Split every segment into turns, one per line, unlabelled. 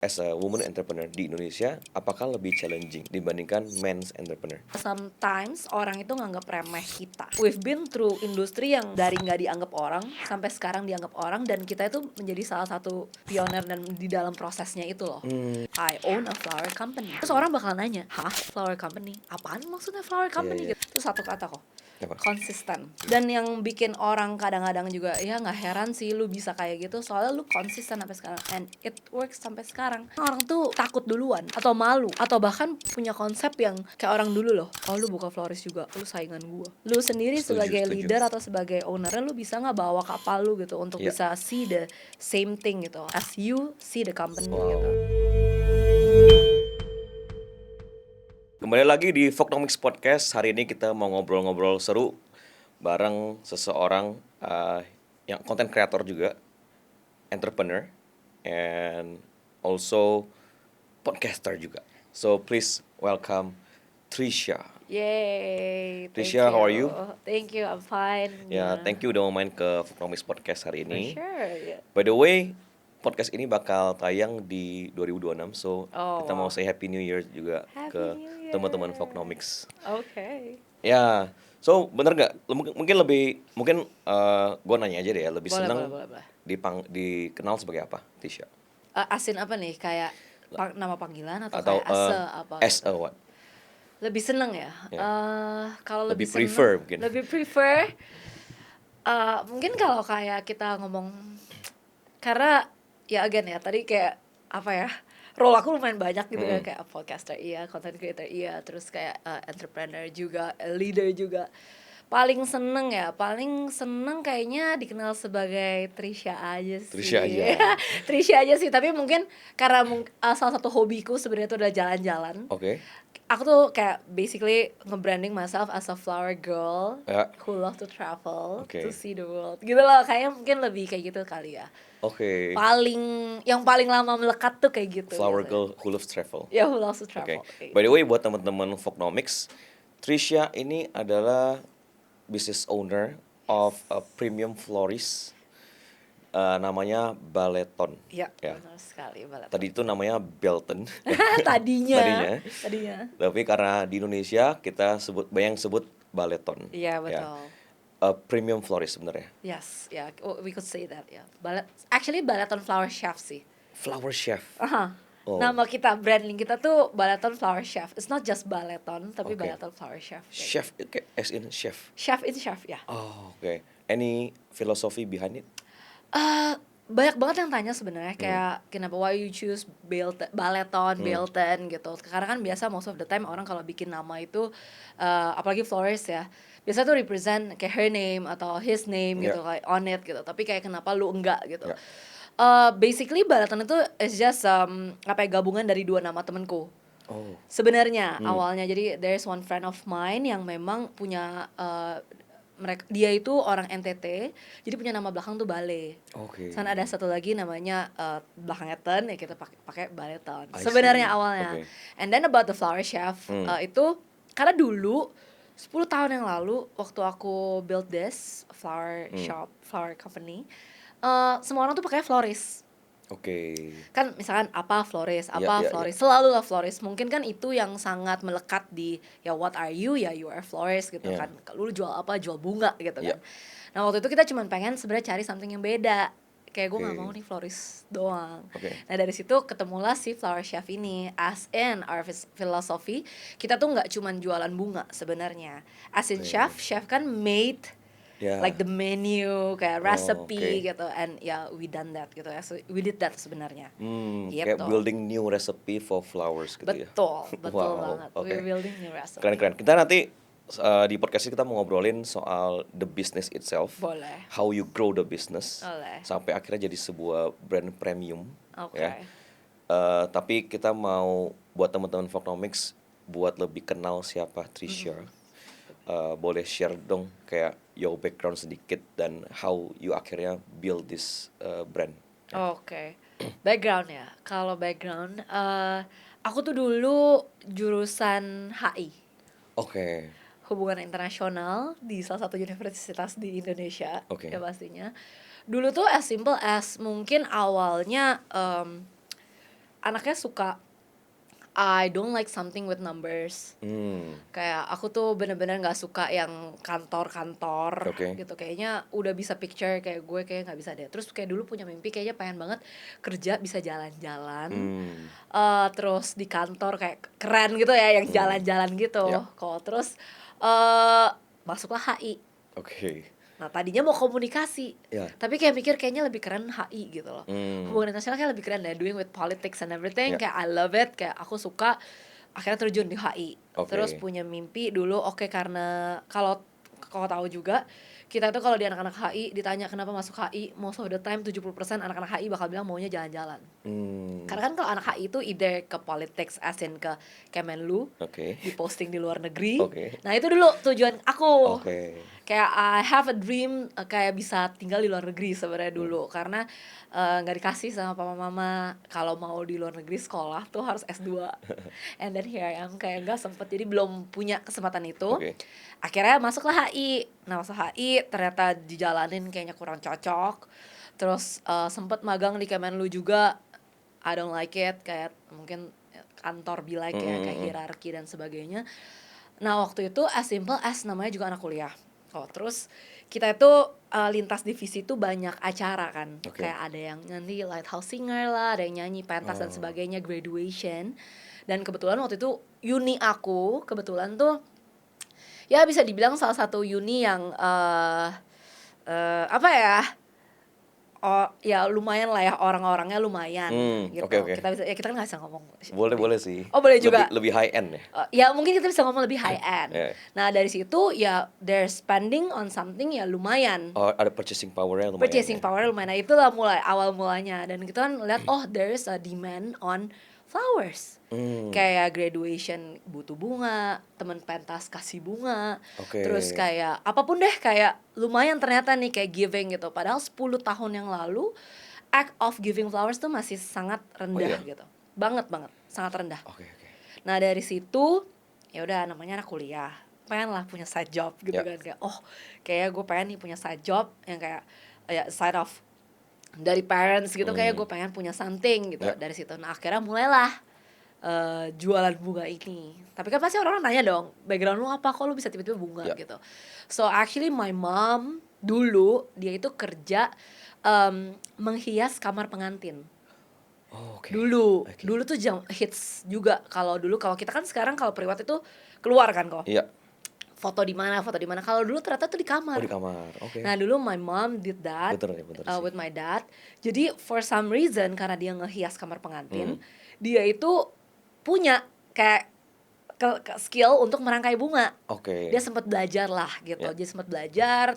as a woman entrepreneur di Indonesia, apakah lebih challenging dibandingkan men's entrepreneur?
Sometimes orang itu nganggap remeh kita. We've been through industri yang dari nggak dianggap orang sampai sekarang dianggap orang, dan kita itu menjadi salah satu pioner dan di dalam prosesnya itu loh. I own a flower company. Terus orang bakal nanya, hah, flower company? Apaan maksudnya flower company?
Iya.
Gitu. Itu satu kata kok,
Apa?
konsisten. Dan yang bikin orang kadang-kadang juga ya nggak heran sih lu bisa kayak gitu, soalnya lu konsisten sampai sekarang, and it works sampai sekarang. Orang tuh takut duluan atau malu atau bahkan punya konsep yang kayak orang dulu loh, oh lu buka florist juga, lu saingan gua. Lu sendiri sebagai
Setuju.
leader atau sebagai owner, lu bisa nggak bawa kapal lu gitu untuk
Iya.
bisa see the same thing gitu as you see the company gitu.
Kembali lagi di Voknomics Podcast. Hari ini kita mau ngobrol-ngobrol seru bareng seseorang yang content creator juga, entrepreneur, and also podcaster juga. So please welcome Trisha.
Yay, thank
Trisha,
you.
how are you?
Thank you, I'm fine.
Ya,
Gimana?
thank you udah mau main ke Voknomics Podcast hari
For
ini.
sure, yeah.
By the way, podcast ini bakal tayang di 2026, so
Oh,
kita mau
wow.
say Happy New Year juga
Happy
ke
New Year.
teman-teman Voknomics.
Okay.
Ya, so bener nggak? Mungkin gue nanya aja deh ya, lebih
Boleh.
seneng dikenal sebagai apa, Tisha?
Asin apa nih? Kayak nama panggilan atau
Atau
kayak apa?
as
gitu?
a what?
Lebih seneng ya? Kalau
Lebih
lebih seneng,
prefer mungkin.
lebih prefer. Mungkin kalau kayak kita ngomong, karena ya again ya tadi kayak apa ya? Role aku lumayan banyak gitu kan, kayak podcaster iya, content creator iya, terus kayak entrepreneur juga, leader juga. Paling seneng kayaknya dikenal sebagai Trisha aja sih.
Trisha aja.
Trisha aja sih, tapi mungkin karena salah satu hobiku sebenarnya itu adalah jalan-jalan.
Oke.
Aku tuh kayak basically nge-branding myself as a flower girl
Ya.
who love to travel,
Oke.
to see the world. Gitu loh, kayaknya mungkin lebih kayak gitu kali ya.
Oke.
Yang paling lama melekat tuh kayak gitu.
Flower
biasanya.
girl who loves travel.
Ya, who loves to
Oke.
travel. kayak
By the
gitu.
way, buat teman-teman Voknomics, Trisha ini adalah business owner of a premium florist, namanya Baleton.
Iya,
Ya.
benar sekali.
Tadi itu namanya Belton.
Tadinya.
Tapi karena di Indonesia kita banyak sebut Baleton.
Iya,
Ya.
betul.
Premium florist sebenarnya.
Yes, yeah, we could say that, ya. Actually Baleton Flower Chef sih.
Flower chef. Oh.
Nama kita, branding kita tuh Baleton Flower Chef. It's not just Baleton, tapi
Okay.
Baleton Flower Chef.
Chef, as in chef.
Chef in chef, ya.
Oh, okay. Any philosophy behind it?
Banyak banget yang tanya sebenarnya kayak kenapa why you choose Baleton, gitu. Karena kan biasa most of the time orang kalau bikin nama itu apalagi florist ya, biasa tuh represent kayak her name atau his name gitu, kayak on it gitu. Tapi kayak kenapa lu enggak gitu. Basically Baleton itu is just gabungan dari dua nama temenku.
Oh.
Sebenarnya awalnya, jadi there's one friend of mine yang memang punya dia itu orang NTT, jadi punya nama belakang tuh Bale.
Oke.
Dan ada satu lagi namanya belakangnya Ten, ya kita pakai Baleton.
I
Sebenarnya
see.
awalnya.
Okay.
And then about the flower chef, itu karena dulu 10 tahun yang lalu waktu aku build this flower shop, flower company, semua orang tuh pakai florist.
Oke.
Kan misalkan apa florist,
Iya.
selalu lah florist. Mungkin kan itu yang sangat melekat di ya what are you, ya you are florist gitu kan. Lu jual apa, jual bunga gitu kan. Nah waktu itu kita cuma pengen sebenarnya cari something yang beda. Kayak gue nggak mau nih florist doang. Nah dari situ ketemulah si flower chef ini. As in our philosophy, kita tuh nggak cuma jualan bunga sebenarnya. As in chef kan made like the menu, kayak recipe gitu, and we done that gitu ya. So, we did that sebenarnya. Gitu.
Kayak building new recipe for flowers gitu ya.
Betul
Wow,
banget.
okay.
We're building new recipe.
Keren. Kita nanti di podcast ini kita mau ngobrolin soal the business itself.
Boleh.
How you grow the business.
Boleh.
Sampai akhirnya jadi sebuah brand premium.
Oke.
Ya. Tapi kita mau buat teman-teman Voknomics buat lebih kenal siapa Trisha. Boleh share dong kayak your background sedikit dan how you akhirnya build this brand.
Oke. Background ya. Kalau background, aku tuh dulu jurusan HI.
Oke.
Hubungan internasional di salah satu universitas di Indonesia.
Oke.
Ya pastinya. Dulu tuh as simple as mungkin awalnya anaknya suka, I don't like something with numbers. Kayak aku tuh bener-bener nggak suka yang kantor-kantor
Oke.
gitu. Kayaknya udah bisa picture kayak gue kayak nggak bisa deh. Terus kayak dulu punya mimpi kayaknya pengen banget kerja bisa jalan-jalan. Terus di kantor kayak keren gitu ya, yang jalan-jalan gitu.
Ya.
Terus masuklah HI.
Oke.
Nah tadinya mau komunikasi,
Ya.
tapi kayak mikir kayaknya lebih keren HI gitu loh. Hubungan internasional kayak lebih keren deh, doing with politics and everything.
Ya.
Kayak I love it, kayak aku suka. Akhirnya terjun di HI.
Oke.
Terus punya mimpi dulu, karena kalau kau tahu juga, kita tuh kalau di anak-anak HI ditanya kenapa masuk HI, most of the time 70% anak-anak HI bakal bilang maunya jalan-jalan. Karena kan kalau anak HI itu either ke politics, as in ke Kemenlu,
Oke.
diposting di luar negeri.
Oke.
Nah itu dulu tujuan aku.
Oke.
Kayak I have a dream, kayak bisa tinggal di luar negeri sebenarnya dulu. Karena nggak dikasih sama papa mama kalau mau di luar negeri sekolah tuh harus S2. And then here I am, kayak nggak sempet, jadi belum punya kesempatan itu.
Oke.
Akhirnya masuklah HI. Nah masuk HI ternyata dijalanin kayaknya kurang cocok. Terus sempet magang di Kemenlu juga, I don't like it. Kayak mungkin kantor be like ya, kayak hierarki dan sebagainya. Nah waktu itu as simple as namanya juga anak kuliah. Terus kita itu lintas divisi itu banyak acara kan.
Oke.
Kayak ada yang nyanyi lighthouse singer lah, ada yang nyanyi pentas dan sebagainya, graduation. Dan kebetulan waktu itu uni aku kebetulan tuh ya bisa dibilang salah satu uni yang apa ya, ya lumayan lah ya, orang-orangnya lumayan gitu.
Oke.
Kita bisa, ya kita kan nggak bisa ngomong.
Boleh sih.
Oh boleh juga.
Lebih high end ya.
Ya mungkin kita bisa ngomong lebih high end.
Yeah.
Nah dari situ ya they're spending on something ya lumayan.
Oh, ada purchasing power-nya lumayan.
Purchasing power lumayan. Nah itulah mulai awal mulanya. Dan kita kan lihat there is a demand on flowers. Kayak graduation butuh bunga, temen pentas kasih bunga.
Oke.
Terus kayak apapun deh, kayak lumayan ternyata nih kayak giving gitu. Padahal 10 tahun yang lalu act of giving flowers tuh masih sangat rendah gitu. Banget, sangat rendah.
Oke.
Nah dari situ ya udah, namanya anak kuliah, pengen lah punya side job gitu kan. Kayak kayak gue pengen nih punya side job yang kayak ya side of dari parents gitu. Kayak gue pengen punya something gitu dari situ. Nah akhirnya mulailah jualan bunga ini. Tapi kan pasti orang nanya dong, background lu apa, kok lu bisa tiba-tiba bunga gitu. So actually my mom dulu dia itu kerja menghias kamar pengantin.
Oke.
Dulu tuh hits juga. Kalau kita kan sekarang kalau priwat itu keluar kan kok.
Iya.
Foto di mana. Kalau dulu ternyata tuh di kamar.
Oh, di kamar. Oke.
Nah, dulu my mom did that.
Betul sih.
With my dad. Jadi for some reason karena dia ngehias kamar pengantin, dia itu punya kayak skill untuk merangkai bunga.
Oke.
Dia sempat belajar lah gitu. Dia sempat belajar.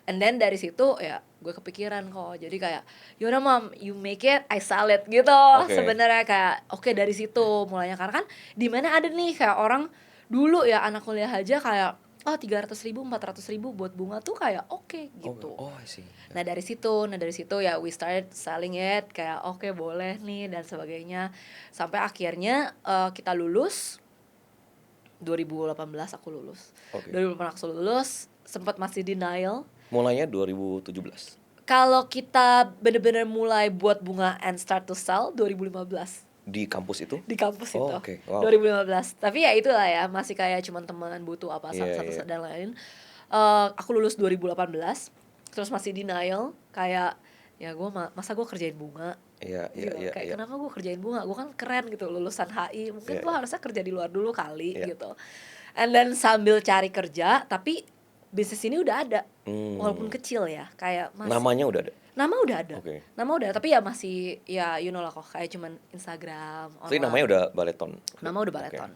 And then dari situ ya gue kepikiran kok. Jadi kayak yaudah mom, you make it, I sell it gitu. Sebenarnya kayak dari situ mulainya. Karena kan di mana ada nih kayak orang dulu ya anak kuliah aja kayak 300.000, 400.000 buat bunga tuh kayak gitu.
I see.
Nah dari situ ya we started selling it, kayak boleh nih dan sebagainya. Sampai akhirnya kita lulus 2018 aku lulus. 2018 aku lulus, sempat masih denial.
Mulainya 2017.
Kalau kita bener-bener mulai buat bunga and start to sell 2015.
Di kampus itu?
Di kampus itu.
Oke. Wow.
2015. Tapi ya itulah ya, masih kayak cuman teman butuh apa satu dan lain. Aku lulus 2018, terus masih denial, kayak ya gue masa gue kerjain bunga.
Iya.
Kayak kenapa gue kerjain bunga? Gue kan keren gitu, lulusan HI. Mungkin gue harusnya kerja di luar dulu kali gitu. And then sambil cari kerja, tapi bisnis ini udah ada. Walaupun kecil ya, kayak masih,
namanya udah ada.
Nama udah ada.
Oke.
Nama udah, tapi ya masih ya you know lah kok, kayak cuman Instagram.
Tapi namanya udah Baleton.
Nama udah Baleton.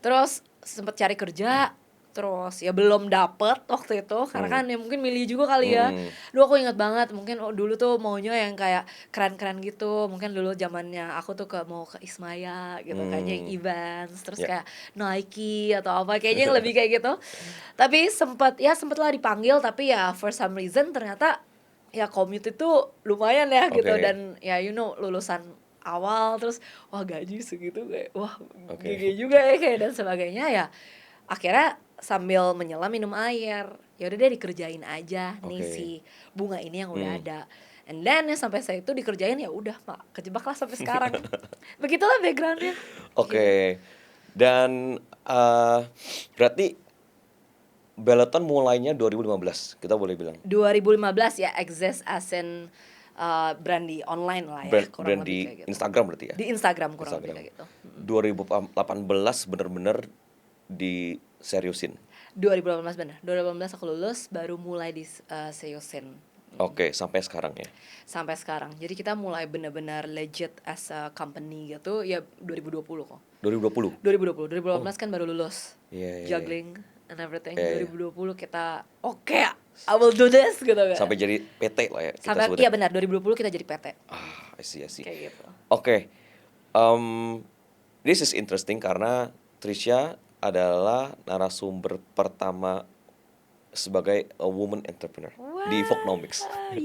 Terus sempet cari kerja, terus ya belum dapet waktu itu karena kan ya mungkin milih juga kali ya. Dulu aku ingat banget, mungkin dulu tuh maunya yang kayak keren-keren gitu. Mungkin dulu zamannya aku tuh mau ke Ismaya gitu, kayaknya yang events, terus kayak Nike atau apa, kayaknya yang lebih kayak gitu. Tapi sempet lah dipanggil, tapi ya for some reason ternyata ya commute itu lumayan ya gitu. Dan ya you know lulusan awal, terus gaji segitu kayak gede juga ya kayak dan sebagainya. Ya akhirnya sambil menyelam minum air, ya udah deh dikerjain aja nih si bunga ini yang udah ada. And then ya sampai saya itu dikerjain ya udah mak kejebak lah sampai sekarang. Begitulah backgroundnya.
Oke. Dan berarti Peloton mulainya 2015, kita boleh bilang.
2015 ya exist as in brand di online lah ya,
Brand,
kurang
brand
lebih
di
kayak gitu.
Instagram berarti ya.
Di Instagram kurang lebih
Instagram.
kayak gitu.
2018 bener-bener diseriusin.
2018 bener. 2018 aku lulus baru mulai di seriusin
Oke, sampai sekarang ya.
sampai sekarang. Jadi kita mulai benar-benar legit as a company gitu ya 2020 kok.
2020.
2018 kan baru lulus.
Iya, iya,
Juggling and everything.
Iya, iya.
2020 kita oke, I will do this gitu kan.
Sampai jadi PT lah ya kita
Sampai
sebutnya.
iya benar 2020 kita jadi PT.
I see.
Kayak gitu.
Oke. This is interesting karena Trisha adalah narasumber pertama sebagai a woman entrepreneur di Vognomics.
Thank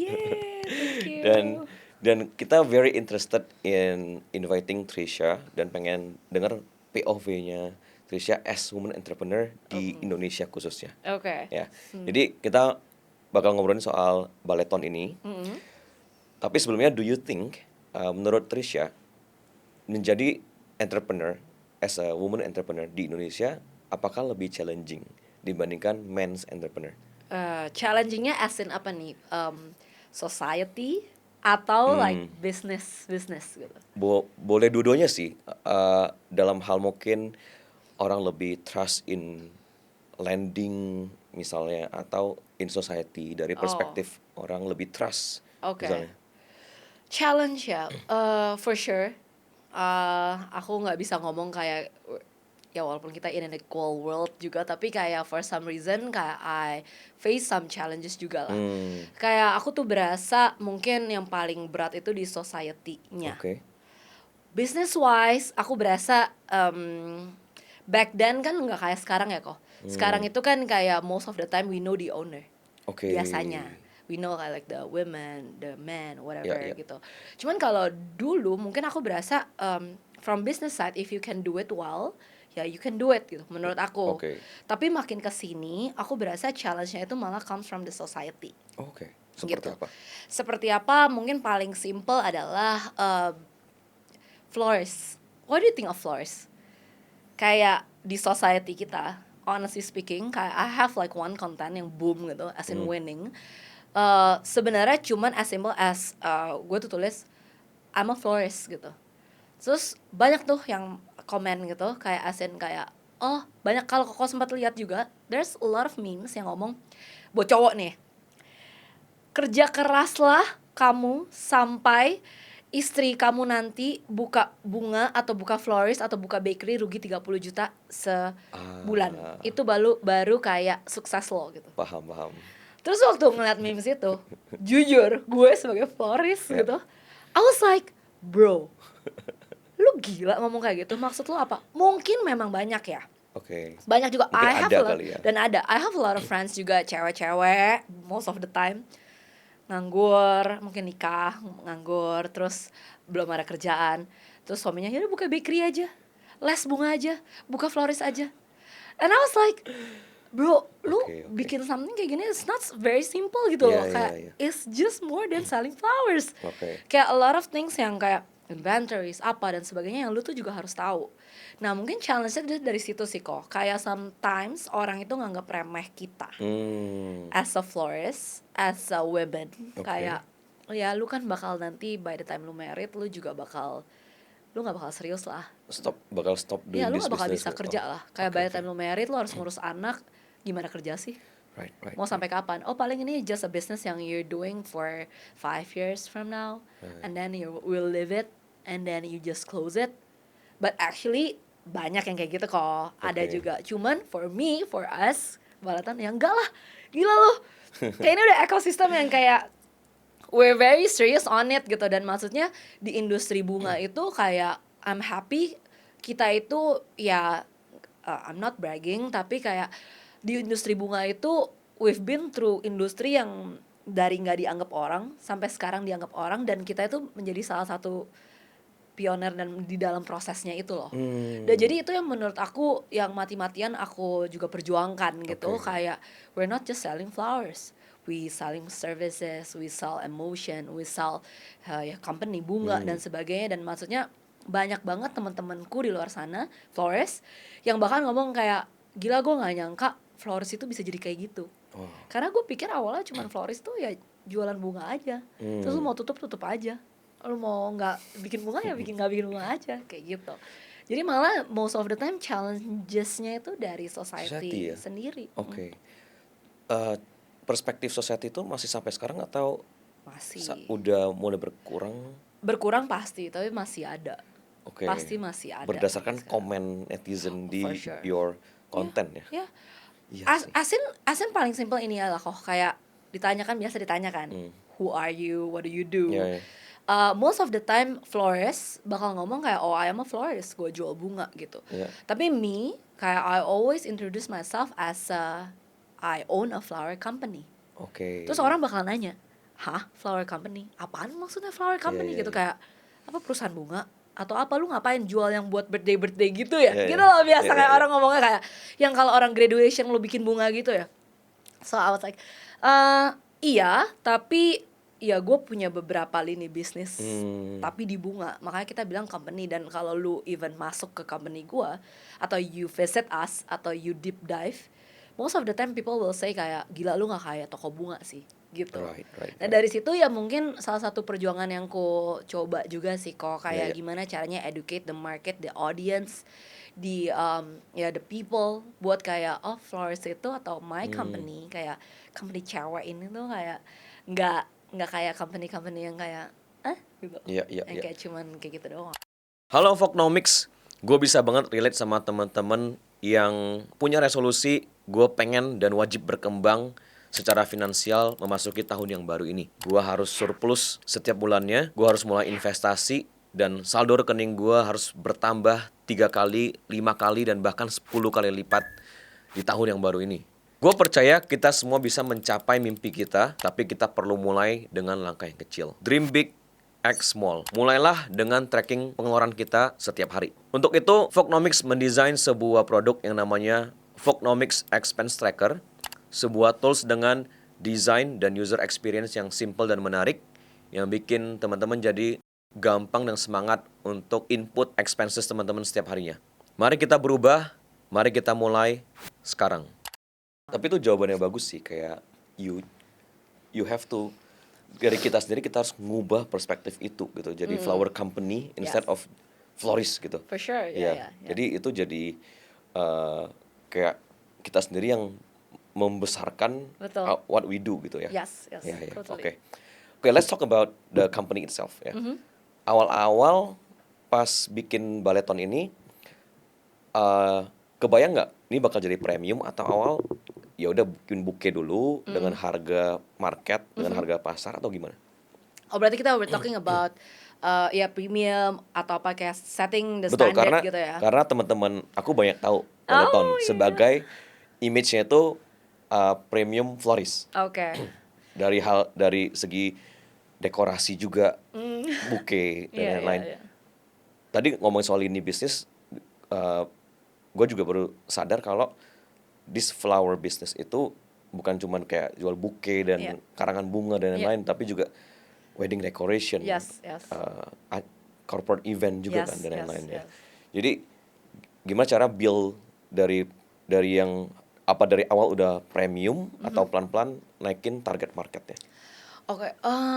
you.
Dan kita very interested in inviting Trisha dan pengen dengar POV-nya Trisha as woman entrepreneur di Indonesia khususnya.
Oke.
Ya. Jadi kita bakal ngobrolin soal Baleton ini. Tapi sebelumnya, do you think menurut Trisha menjadi entrepreneur as a woman entrepreneur di Indonesia apakah lebih challenging dibandingkan men's entrepreneur?
Challengingnya as in apa nih? Society atau like business gitu.
Boleh dua-duanya sih. Dalam hal mungkin orang lebih trust in lending misalnya, atau in society dari perspektif orang lebih trust
Oke.
misalnya.
Challenge ya, for sure. Aku nggak bisa ngomong kayak ya walaupun kita in an equal world juga, tapi kayak for some reason kayak I face some challenges juga lah. Kayak aku tuh berasa mungkin yang paling berat itu di society-nya.
Oke.
Business wise, aku berasa back then kan nggak kayak sekarang ya kok. Sekarang itu kan kayak most of the time we know the owner.
Oke.
Biasanya we know like the women, the men, whatever
Ya.
gitu. Cuman kalau dulu mungkin aku berasa from business side if you can do it well, ya you can do it gitu menurut aku.
Oke.
Tapi makin kesini aku berasa challenge-nya itu malah comes from the society.
Oke. Seperti
Gitu.
apa?
Seperti apa? Mungkin paling simple adalah florist. What do you think of florist? Kayak di society kita, honestly speaking, kayak I have like one content yang boom gitu, as in winning. Sebenarnya cuman as simple as gue tuh tulis I'm a florist gitu. Terus banyak tuh yang komen gitu, kayak as in kayak banyak, kalau kok sempat lihat juga, there's a lot of memes yang ngomong buat cowok nih, kerja keraslah kamu sampai istri kamu nanti buka bunga atau buka florist atau buka bakery rugi 30 juta sebulan. Itu baru kayak sukses lo gitu.
Paham.
Terus waktu ngeliat memes itu, jujur gue sebagai florist gitu, I was like, bro, lu gila ngomong kayak gitu, maksud lu apa? Mungkin memang banyak ya.
Oke.
Banyak juga.
Mungkin
I have
ada
a lot,
kali ya.
dan ada. I have a lot of friends juga cewek-cewek most of the time nganggur, mungkin nikah, nganggur, terus belum ada kerjaan, terus suaminya ya udah buka bakery aja, les bunga aja, buka florist aja. And I was like, bro, lu
Okay.
bikin something kayak gini it's not very simple gitu
Yeah,
loh. Kayak
yeah.
it's just more than selling flowers.
Oke.
Kayak a lot of things yang kayak inventories apa dan sebagainya yang lu tuh juga harus tahu. Nah mungkin challenge-nya dari situ sih kok. Kayak sometimes orang itu nganggap remeh kita as a florist, as a woman.
Oke.
Kayak ya lu kan bakal nanti by the time lu married lu juga bakal, lu nggak bakal serius lah.
Bakal stop doing
Ya lu
this
nggak bakal
business.
bisa kerja lah. Kayak
Oke,
by the
oke.
time lu married lu harus ngurus anak, gimana kerja sih?
Right.
Mau sampai kapan? Oh paling ini just a business yang you're doing for 5 years from now, and then you will live it, and then you just close it. But actually banyak yang kayak gitu kok, ada
Oke.
juga. Cuman for me, for us, Baleton ya enggak lah, gila loh. Kayak ini udah ekosistem yang kayak we're very serious on it gitu. Dan maksudnya di industri bunga itu kayak I'm happy kita itu ya I'm not bragging, tapi kayak di industri bunga itu we've been through industri yang dari nggak dianggap orang sampai sekarang dianggap orang, dan kita itu menjadi salah satu pioner dan di dalam prosesnya itu loh. Dan jadi itu yang menurut aku yang mati-matian aku juga perjuangkan gitu.
Oke.
Kayak we're not just selling flowers, we selling services, we sell emotion, we sell ya company bunga dan sebagainya. Dan maksudnya banyak banget teman-temanku di luar sana florist yang bahkan ngomong kayak, gila gue nggak nyangka florist itu bisa jadi kayak gitu. Karena gue pikir awalnya cuman florist tuh ya jualan bunga aja, terus lu mau tutup aja, lu mau nggak bikin bunga ya nggak bikin bunga aja, kayak gitu. Jadi malah most of the time challenges-nya itu dari society
ya?
sendiri.
Oke. Perspektif society itu masih sampai sekarang atau
Masih
udah mulai berkurang?
berkurang pasti, tapi masih ada.
Oke.
Pasti masih ada.
Berdasarkan
sampai sekarang.
komen netizen di
For sure.
your content ya?
Ya,
Iya sih.
asin paling simple ini ya lah kok, kayak biasa ditanyakan, who are you, what do you do?
Iya, iya.
Most of the time florist bakal ngomong kayak, oh I am a florist, gue jual bunga gitu.
Iya.
Tapi me, kayak I always introduce myself as I own a flower company.
Oke.
Terus orang bakal nanya, hah, flower company? Apaan maksudnya flower company?
Iya,
Gitu,
iya.
kayak apa, perusahaan bunga? Atau apa, lu ngapain jual yang buat birthday gitu ya?
Iya,
Gitu
iya.
loh biasa
Iya,
kayak
iya.
orang ngomongnya kayak yang kalau orang graduation lu bikin bunga gitu ya. So I was like, iya, tapi ya gue punya beberapa lini bisnis tapi di bunga. Makanya kita bilang company. Dan kalau lu even masuk ke company gue, atau you visit us, atau you deep dive, most of the time people will say kayak, gila lu gak kayak toko bunga sih gitu.
Right.
Nah dari situ ya mungkin salah satu perjuangan yang ku coba juga sih kok, kayak
Iya.
gimana caranya educate the market, the audience, ya the people, buat kayak, oh florist itu atau my company, kayak company cewek ini tuh kayak nggak kayak company yang kayak gitu.
Iya.
Yang kayak cuman kayak gitu doang.
Halo Vlognomics, gue bisa banget relate sama teman-teman yang punya resolusi gue pengen dan wajib berkembang secara finansial memasuki tahun yang baru ini. Gue harus surplus setiap bulannya, gue harus mulai investasi, dan saldo rekening gue harus bertambah 3 kali, 5 kali, dan bahkan 10 kali lipat di tahun yang baru ini. Gue percaya kita semua bisa mencapai mimpi kita, tapi kita perlu mulai dengan langkah yang kecil. Dream big, act small. Mulailah dengan tracking pengeluaran kita setiap hari. Untuk itu, Vlognomics mendesain sebuah produk yang namanya Vlognomics Expense Tracker, sebuah tools dengan desain dan user experience yang simple dan menarik, yang bikin teman-teman jadi gampang dan semangat untuk input expenses teman-teman setiap harinya. Mari kita berubah, mari kita mulai sekarang. Tapi itu jawabannya bagus sih, kayak you have to, dari kita sendiri kita harus ngubah perspektif itu gitu. Jadi flower company instead of florist gitu.
For sure,
yeah. Jadi itu jadi kayak kita sendiri yang membesarkan what we do gitu ya.
Yes,
Yeah.
totally.
Okay, let's talk about the company itself ya. Awal-awal pas bikin Baleton ini, kebayang nggak ini bakal jadi premium, atau awal ya udah bikin bouquet dulu dengan harga market, dengan harga pasar, atau gimana?
Oh berarti kita we're talking about ya premium atau apa, kayak setting the
Betul,
standard gitu ya.
karena teman-teman aku banyak tahu Baleton sebagai image-nya itu premium florist.
Oke.
Dari segi dekorasi juga, bouquet dan lain-lain.
Iya.
Tadi ngomongin soal ini bisnis, gue juga baru sadar kalau this flower business itu bukan cuman kayak jual bouquet dan karangan bunga dan lain-lain, tapi juga wedding decoration, corporate event juga kan dan lain-lain ya. Jadi gimana cara build dari yang apa, dari awal udah premium atau pelan-pelan naikin target marketnya?
Oke,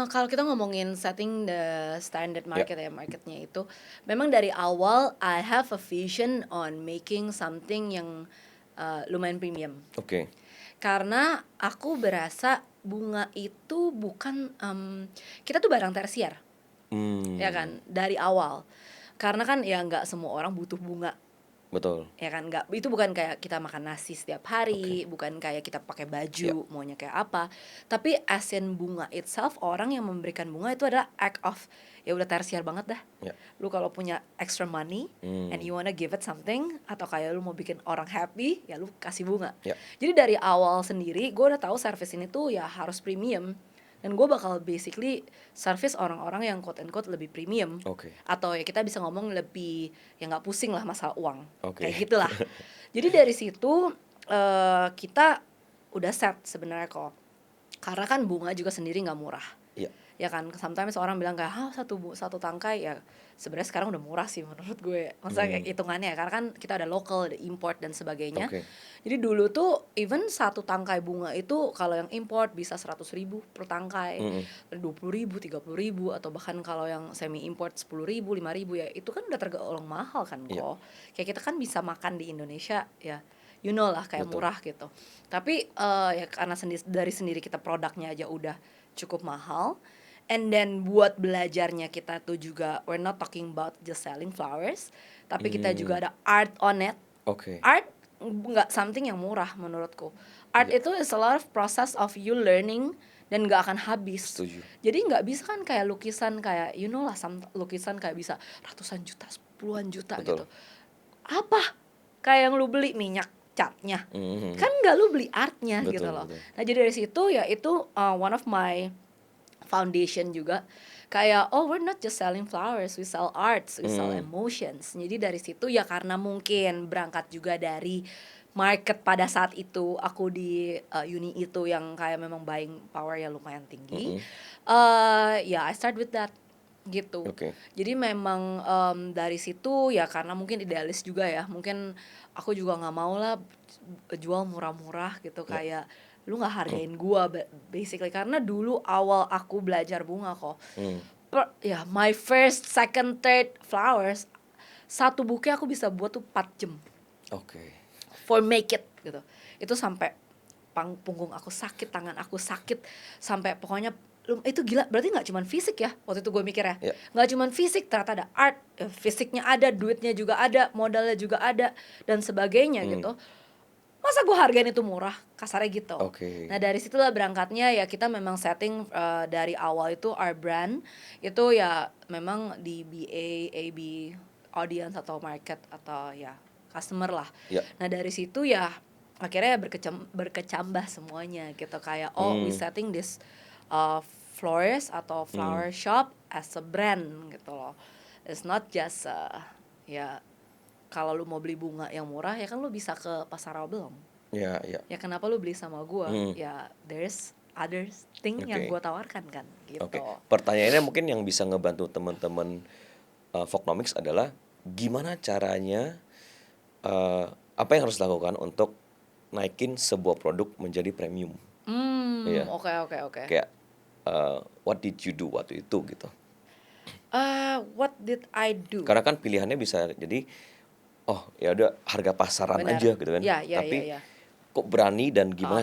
kalau kita ngomongin setting the standard market marketnya itu, memang dari awal I have a vision on making something yang lumayan premium.
Oke.
Karena aku berasa bunga itu bukan, kita tuh barang tersier, ya kan, dari awal. Karena kan ya nggak semua orang butuh bunga.
Betul.
Ya kan, nggak, itu bukan kayak kita makan nasi setiap hari, bukan kayak kita pakai baju maunya kayak apa. Tapi asin bunga itself, orang yang memberikan bunga itu adalah act of, ya udah tersier banget dah. Lu kalau punya extra money and you wanna give it something, atau kayak lu mau bikin orang happy, ya lu kasih bunga. Jadi dari awal sendiri gue udah tahu service ini tuh ya harus premium. Dan gue bakal basically service orang-orang yang quote and quote lebih premium. Atau ya kita bisa ngomong lebih, ya gak pusing lah masalah uang. Kayak gitulah. Jadi dari situ kita udah set sebenarnya kok. Karena kan bunga juga sendiri nggak murah.
Iya.
Ya kan, sometimes orang bilang kayak satu tangkai ya sebenarnya sekarang udah murah sih menurut gue. Maksudnya kayak hitungannya karena kan kita ada local, ada import dan sebagainya.
Oke.
Jadi dulu tuh even satu tangkai bunga itu kalau yang import bisa 100.000 per tangkai, 20.000, 30.000, atau bahkan kalau yang semi import 10.000, 5.000 ya itu kan udah tergolong mahal kan
Iya.
kok. Kayak kita kan bisa makan di Indonesia ya, you know lah kayak
Betul.
murah gitu. Tapi ya karena dari sendiri kita produknya aja udah cukup mahal. And then buat belajarnya kita tuh juga we're not talking about just selling flowers, tapi kita juga ada art on it.
Oke.
Art nggak something yang murah menurutku. Art
Iya.
itu is a lot of process of you learning dan nggak akan habis.
Setuju.
Jadi nggak bisa kan kayak lukisan kayak you know lah, lukisan kayak bisa ratusan juta, puluhan juta
Betul.
gitu. Apa? Kayak yang lu beli minyak catnya, kan nggak lu beli artnya gitu
Betul,
loh.
betul.
Nah jadi dari situ ya itu one of my foundation juga kayak we're not just selling flowers, we sell arts, we sell emotions. Jadi dari situ ya karena mungkin berangkat juga dari market pada saat itu aku di uni itu yang kayak memang buying power ya lumayan tinggi. Ya I start with that gitu.
Oke.
Jadi memang dari situ ya karena mungkin idealis juga ya. Mungkin aku juga nggak mau lah jual murah-murah gitu kayak lu nggak hargain gua basically karena dulu awal aku belajar bunga kok. Ya my first, second, third flowers satu buke aku bisa buat tuh 4 jam.
Oke.
For make it gitu. Itu sampai punggung aku sakit, tangan aku sakit, sampai pokoknya itu gila. Berarti nggak cuman fisik ya waktu itu gue mikir ya. Nggak cuman fisik, ternyata ada art, fisiknya ada, duitnya juga ada, modalnya juga ada dan sebagainya gitu. Masa gue hargain itu murah, kasarnya gitu.
Oke.
Nah dari situlah berangkatnya ya kita memang setting dari awal itu our brand itu ya memang di BA, AB, audience atau market atau ya customer lah. Nah dari situ ya akhirnya berkecambah semuanya gitu kayak we setting this florist atau flower shop as a brand gitu loh. It's not just ya kalau lu mau beli bunga yang murah ya kan lu bisa ke pasar rawa belum.
Ya.
Ya kenapa lu beli sama gua? Ya there's other thing yang gua tawarkan kan gitu.
Oke. Pertanyaannya mungkin yang bisa ngebantu teman-teman Folknomics adalah gimana caranya apa yang harus dilakukan untuk naikin sebuah produk menjadi premium.
Oke.
Kayak what did you do waktu itu gitu.
What did I do?
Karena kan pilihannya bisa jadi ya udah harga pasaran aja gitu kan. Tapi kok berani dan gimana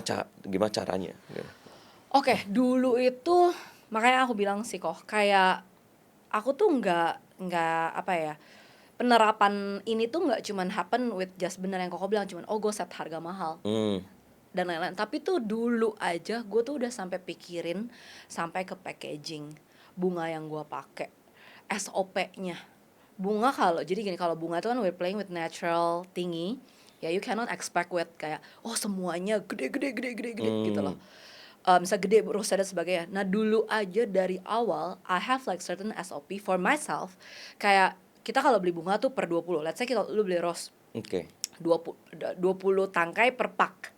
caranya gitu.
Oke, dulu itu makanya aku bilang sih kok kayak aku tuh nggak apa ya, penerapan ini tuh nggak cuman happen with just bener yang Koko bilang cuman gue set harga mahal dan lain-lain, tapi tuh dulu aja gue tuh udah sampai pikirin sampai ke packaging bunga yang gue pakai, SOP-nya bunga. Jadi gini, kalau bunga itu kan we're playing with natural thingy ya, you cannot expect with kayak semuanya gede gitu loh. Misalnya gede rose dan sebagainya. Nah dulu aja dari awal I have like certain SOP for myself. Kayak kita kalau beli bunga tuh per 20. Let's say lu beli rose 20 tangkai per pak.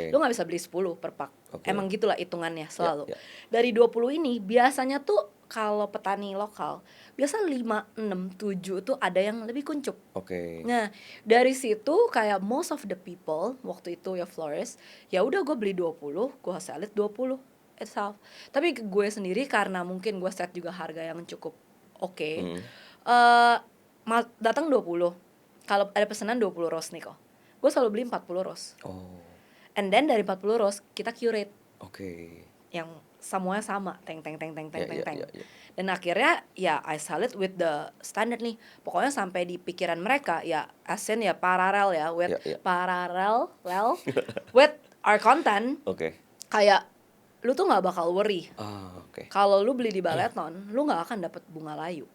Lu gak bisa beli 10 per pak. Emang gitulah hitungannya selalu. Dari 20 ini biasanya tuh kalau petani lokal biasa 5, 6, 7 tuh ada yang lebih kuncup. Nah dari situ kayak most of the people waktu itu ya florist, ya udah gue beli 20, gue sell it 20 itself. Tapi gue sendiri karena mungkin gue set juga harga yang cukup datang 20. Kalau ada pesanan 20 rose nih kok, gue selalu beli 40 rose. And then dari 40 rose kita curate yang semuanya sama, teng. Dan akhirnya ya I sell it with the standard nih. Pokoknya sampai di pikiran mereka ya asen ya paralel ya with paralel with our content. Kayak lu tuh nggak bakal worry. Kalau lu beli di Baleton, lu nggak akan dapat bunga layu.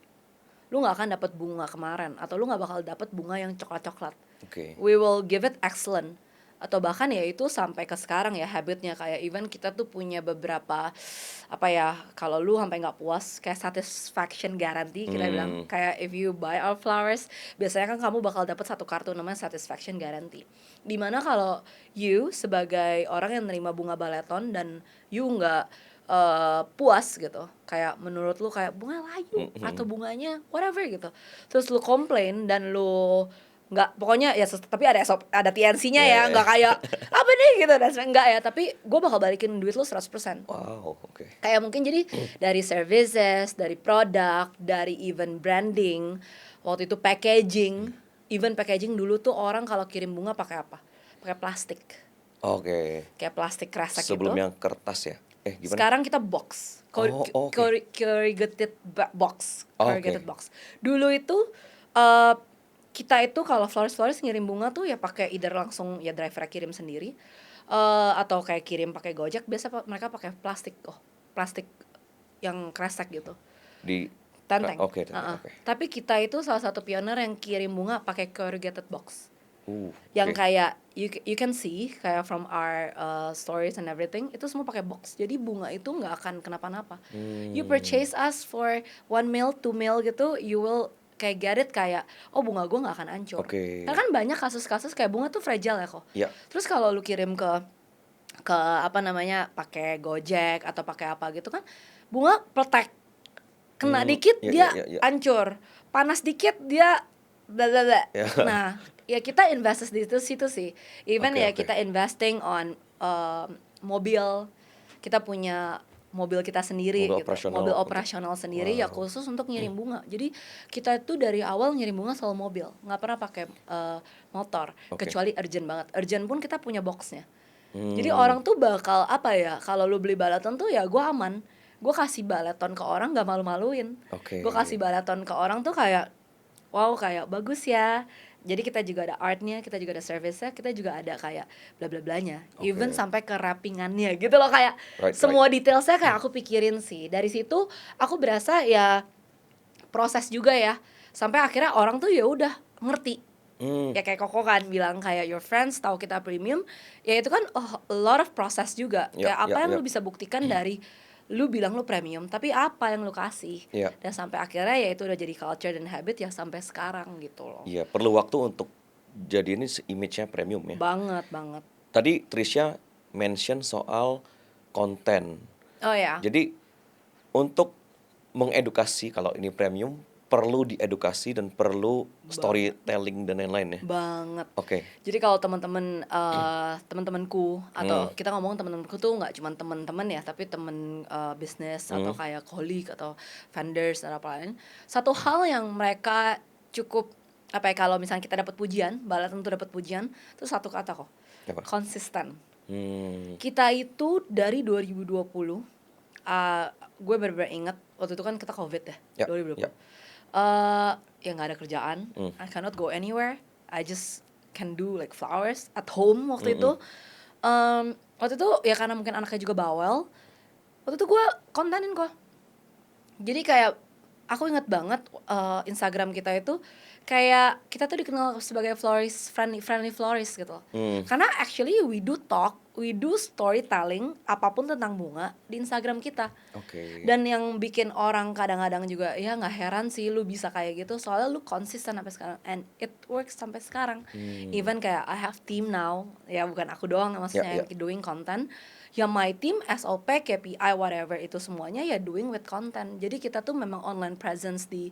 Lu nggak akan dapat bunga kemarin atau lu nggak bakal dapat bunga yang coklat-coklat. We will give it excellent atau bahkan ya itu sampai ke sekarang ya habitnya, kayak even kita tuh punya beberapa apa ya, kalau lu sampai nggak puas kayak satisfaction guarantee kita bilang,
Hmm,
kayak if you buy our flowers biasanya kan kamu bakal dapat satu kartu namanya satisfaction guarantee, dimana kalau you sebagai orang yang nerima bunga baleton dan you nggak puas gitu, kayak menurut lu kayak bunga layu atau bunganya whatever gitu, terus lu komplain dan lu nggak, pokoknya ya tapi ada ada TNC-nya ya,
ya,
nggak kayak apa nih gitu, dan enggak ya, tapi gue bakal balikin duit lu 100%.
wow, oke.
Kayak mungkin jadi dari services, dari produk, dari even branding, waktu itu packaging, even packaging dulu tuh orang kalau kirim bunga pakai apa? Pakai plastik,
Oke.
kayak plastik kresek
Sebelum
gitu.
yang kertas ya? Gimana?
Sekarang kita box,
Oh, oke.
corrugated box, corrugated
Oke.
box. Dulu itu eh kita itu kalau florist ngirim bunga tuh ya pakai either langsung ya driver kirim sendiri, atau kayak kirim pakai Gojek. Biasa mereka pakai plastik, plastik yang kresek gitu,
Di
tenteng.
oke, tenteng, oke.
Tapi kita itu salah satu pioner yang kirim bunga pakai corrugated box, yang
Oke.
kayak you can see kayak from our stories and everything, itu semua pakai box, jadi bunga itu nggak akan kenapa-napa. You
Hmm,
purchase us for 1 mil 2 mil gitu, you will kayak get it, kayak oh bunga gue nggak akan hancur.
oke.
Karena kan banyak kasus-kasus kayak bunga tuh fragile ya kok.
Ya,
Terus kalau lu kirim ke apa namanya pakai Gojek atau pakai apa gitu kan, bunga pletek, kena dikit
ya, ya,
dia
ya, ya.
hancur, panas dikit dia bla bla bla.
Ya.
Nah, ya kita invest di situ sih. Even
Oke,
ya
oke.
kita investing on mobil. Kita punya mobil kita sendiri
Mobil
gitu.
operasional
Mobil
untuk
operasional sendiri ya
wow.
khusus untuk ngirim bunga. Jadi kita tuh dari awal ngirim bunga selalu mobil, nggak pernah pakai motor,
Oke.
kecuali urgent banget. Urgent pun kita punya boxnya. Jadi
Hmm,
orang tuh bakal apa ya, kalau lu beli baleton tuh ya gue aman, gue kasih baleton ke orang nggak malu-maluin,
oke.
gue kasih baleton ke orang tuh kayak wow, kayak bagus ya. Jadi kita juga ada artnya, kita juga ada service-nya, kita juga ada kayak bla bla blanya, even
Oke.
sampai ke wrappingannya gitu loh, kayak
Right, right.
semua detailsnya kayak aku pikirin sih. Dari situ aku berasa ya proses juga ya, sampai akhirnya orang tuh ya udah ngerti.
Hmm,
Ya kayak Koko kan bilang kayak your friends tahu kita premium, ya itu kan a lot of process juga.
ya,
Kayak apa
ya,
yang
ya,
lu bisa buktikan dari lu bilang lu premium, tapi apa yang lu kasih,
ya.
dan sampai akhirnya ya itu udah jadi culture dan habit ya sampai sekarang gitu loh.
Iya, perlu waktu untuk jadi ini image-nya premium ya.
Banget banget.
Tadi Trisha mention soal konten.
Oh ya,
Jadi untuk mengedukasi kalau ini premium perlu diedukasi dan perlu
banget
storytelling dan lain-lain ya.
banget.
Oke.
Jadi kalau teman-temanku,
Hmm,
atau kita ngomong teman-temanku tuh nggak cuma teman-teman ya, tapi teman bisnis atau
hmm,
kayak colleague atau vendors atau apa lain. Satu hal yang mereka cukup apa ya, kalau misalnya kita dapat pujian, Bala tentu dapat pujian, itu satu kata kok,
apa?
konsisten.
Hmm,
Kita itu dari 2020, gue bener-bener inget waktu itu kan kita COVID ya,
ya,
2020.
ya.
Ya nggak ada kerjaan,
Hmm,
I cannot go anywhere, I just can do like flowers at home waktu
hmm,
itu. Waktu itu ya karena mungkin anaknya juga bawel, waktu itu gue kontenin kok. Jadi kayak aku inget banget Instagram kita itu kayak kita tuh dikenal sebagai florist, friendly florist gitu loh.
hmm,
Karena actually we do talk, we do storytelling apapun tentang bunga di Instagram kita.
oke.
Dan yang bikin orang kadang-kadang juga ya nggak heran sih lu bisa kayak gitu, soalnya lu konsisten sampai sekarang and it works sampai sekarang.
Hmm,
Even kayak I have team now, ya bukan aku doang
ya,
maksudnya
ya.
yang doing content. Ya my team SOP, KPI, whatever itu semuanya ya doing with content. Jadi kita tuh memang online presence di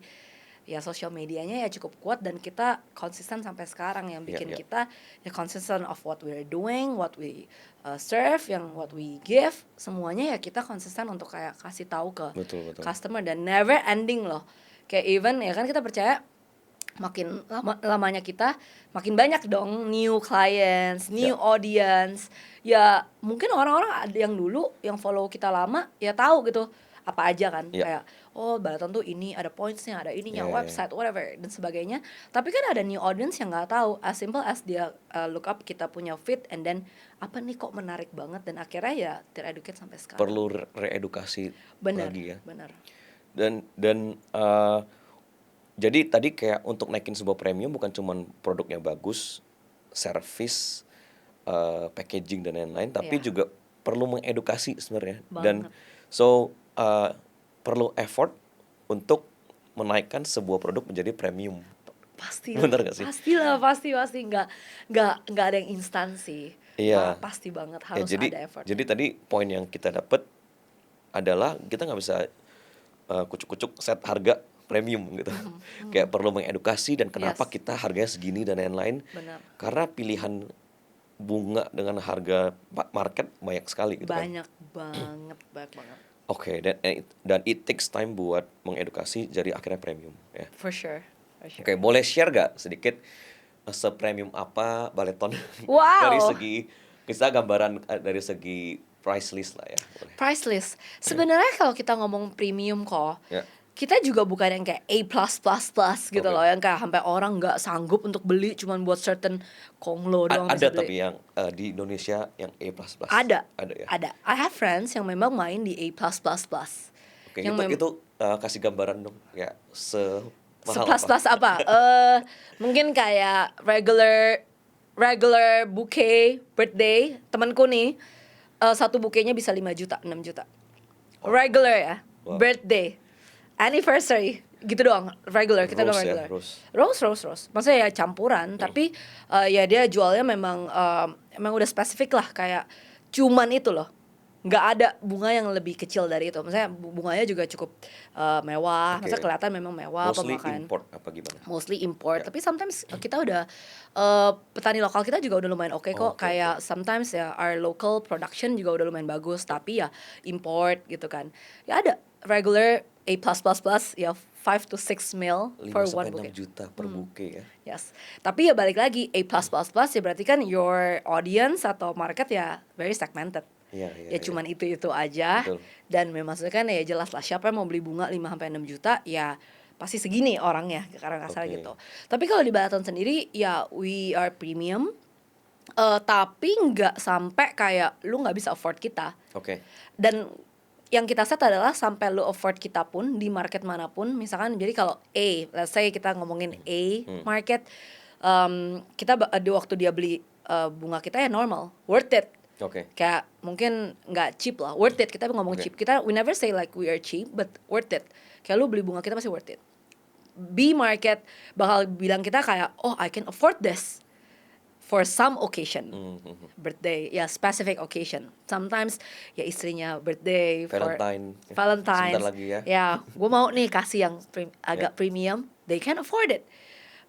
ya social medianya ya cukup kuat, dan kita konsisten sampai sekarang, yang
Ya,
bikin
ya.
kita ya consistent of what we're doing, what we serve, yang what we give, semuanya ya kita konsisten untuk kayak kasih tahu ke
Betul, betul.
customer, dan never ending loh. Kayak even ya kan kita percaya makin lamanya kita makin banyak dong new clients, new
Ya,
audience. Ya mungkin orang-orang ada yang dulu yang follow kita lama ya tahu gitu apa aja kan,
ya,
kayak oh Balaton tuh ini ada pointsnya, ada ininya,
ya, ya, ya.
website whatever dan sebagainya. Tapi kan ada new audience yang nggak tahu, as simple as dia look up kita punya feed and then apa nih kok menarik banget, dan akhirnya ya tereducate sampai sekarang.
Perlu reedukasi
Bener
lagi ya.
bener.
Dan jadi tadi kayak untuk naikin sebuah premium bukan cuman produknya bagus, service, packaging dan lain-lain, tapi
Iya.
juga perlu mengedukasi sebenarnya. Dan
Banget.
so perlu effort untuk menaikkan sebuah produk menjadi premium.
Pastilah,
Bener gak sih?
pastilah, pasti, nggak ada yang instan sih.
Iya.
Pasti banget
Ya,
harus
jadi
ada effort.
tadi poin yang kita dapat adalah kita nggak bisa kucuk-kucuk set harga premium gitu. Kayak perlu mengedukasi dan kenapa
Yes.
kita harganya segini dan lain-lain.
Benar.
Karena pilihan bunga dengan harga market banyak sekali gitu kan.
Banyak banget.
Oke, dan it takes time buat mengedukasi jadi akhirnya premium ya.
For sure.
Oke, boleh share gak sedikit se-premium apa Baleton dari
Wow.
segi kita gambaran dari segi price list lah ya. Boleh.
Price list. Sebenarnya kalau kita ngomong premium kok,
Ya.
kita juga bukan yang kayak A+++ gitu
Oke.
loh, yang kayak sampai orang nggak sanggup untuk beli cuman buat certain konglo doang
Ada
bisa beli.
tapi yang di Indonesia yang A++.
Ada.
Ada ya.
Ada. I have friends yang memang main di A+++.
Oke,
Yang
itu kasih gambaran dong ya semahal
Seplus-plus apa? Mungkin kayak regular bouquet birthday temanku nih, satu bukenya bisa 5 juta, 6 juta. Regular ya,
Wow.
birthday, anniversary, gitu doang. Regular, kita bilang
Rose ya,
regular.
rose.
Rose. Maksudnya ya campuran, tapi ya dia jualnya memang udah spesifik lah, kayak cuman itu loh. Nggak ada bunga yang lebih kecil dari itu. Maksudnya bunganya juga cukup mewah.
Oke.
Maksudnya kelihatan memang mewah
Mostly
pemakaian.
import apa gimana?
Mostly import,
Ya.
tapi sometimes kita udah petani lokal kita juga udah lumayan oke kok.
Oke,
Kayak sometimes ya our local production juga udah lumayan bagus, tapi ya import gitu kan. Ya ada regular A+++, ya 5 to 6 mil
5
for
sampai
one
6
bouquet.
juta per bouquet ya.
Yes. Tapi ya balik lagi A++ ya berarti kan your audience atau market ya very segmented.
Iya.
Ya cuman itu aja.
Betul.
Dan memang maksudnya kan ya jelas lah siapa yang mau beli bunga 5 sampai 6 juta ya pasti segini orangnya karena kasar
Oke.
gitu. Tapi kalau di Balaton sendiri ya we are premium, tapi nggak sampai kayak lu nggak bisa afford kita.
Oke.
Dan yang kita set adalah sampai lu afford kita pun di market manapun, misalkan jadi kalau A, let's say kita ngomongin A market, kita di waktu dia beli bunga kita ya normal, worth it.
Oke.
Kayak mungkin nggak cheap lah, worth it. Kita ngomong
Oke.
cheap, kita we never say like we are cheap, but worth it. Kayak lu beli bunga kita pasti worth it. B market bakal bilang kita kayak, oh I can afford this for some occasion, birthday, ya specific occasion. Sometimes ya istrinya birthday, Valentine.
Sebentar lagi ya.
Ya, gue mau nih kasih yang agak premium, they can afford it.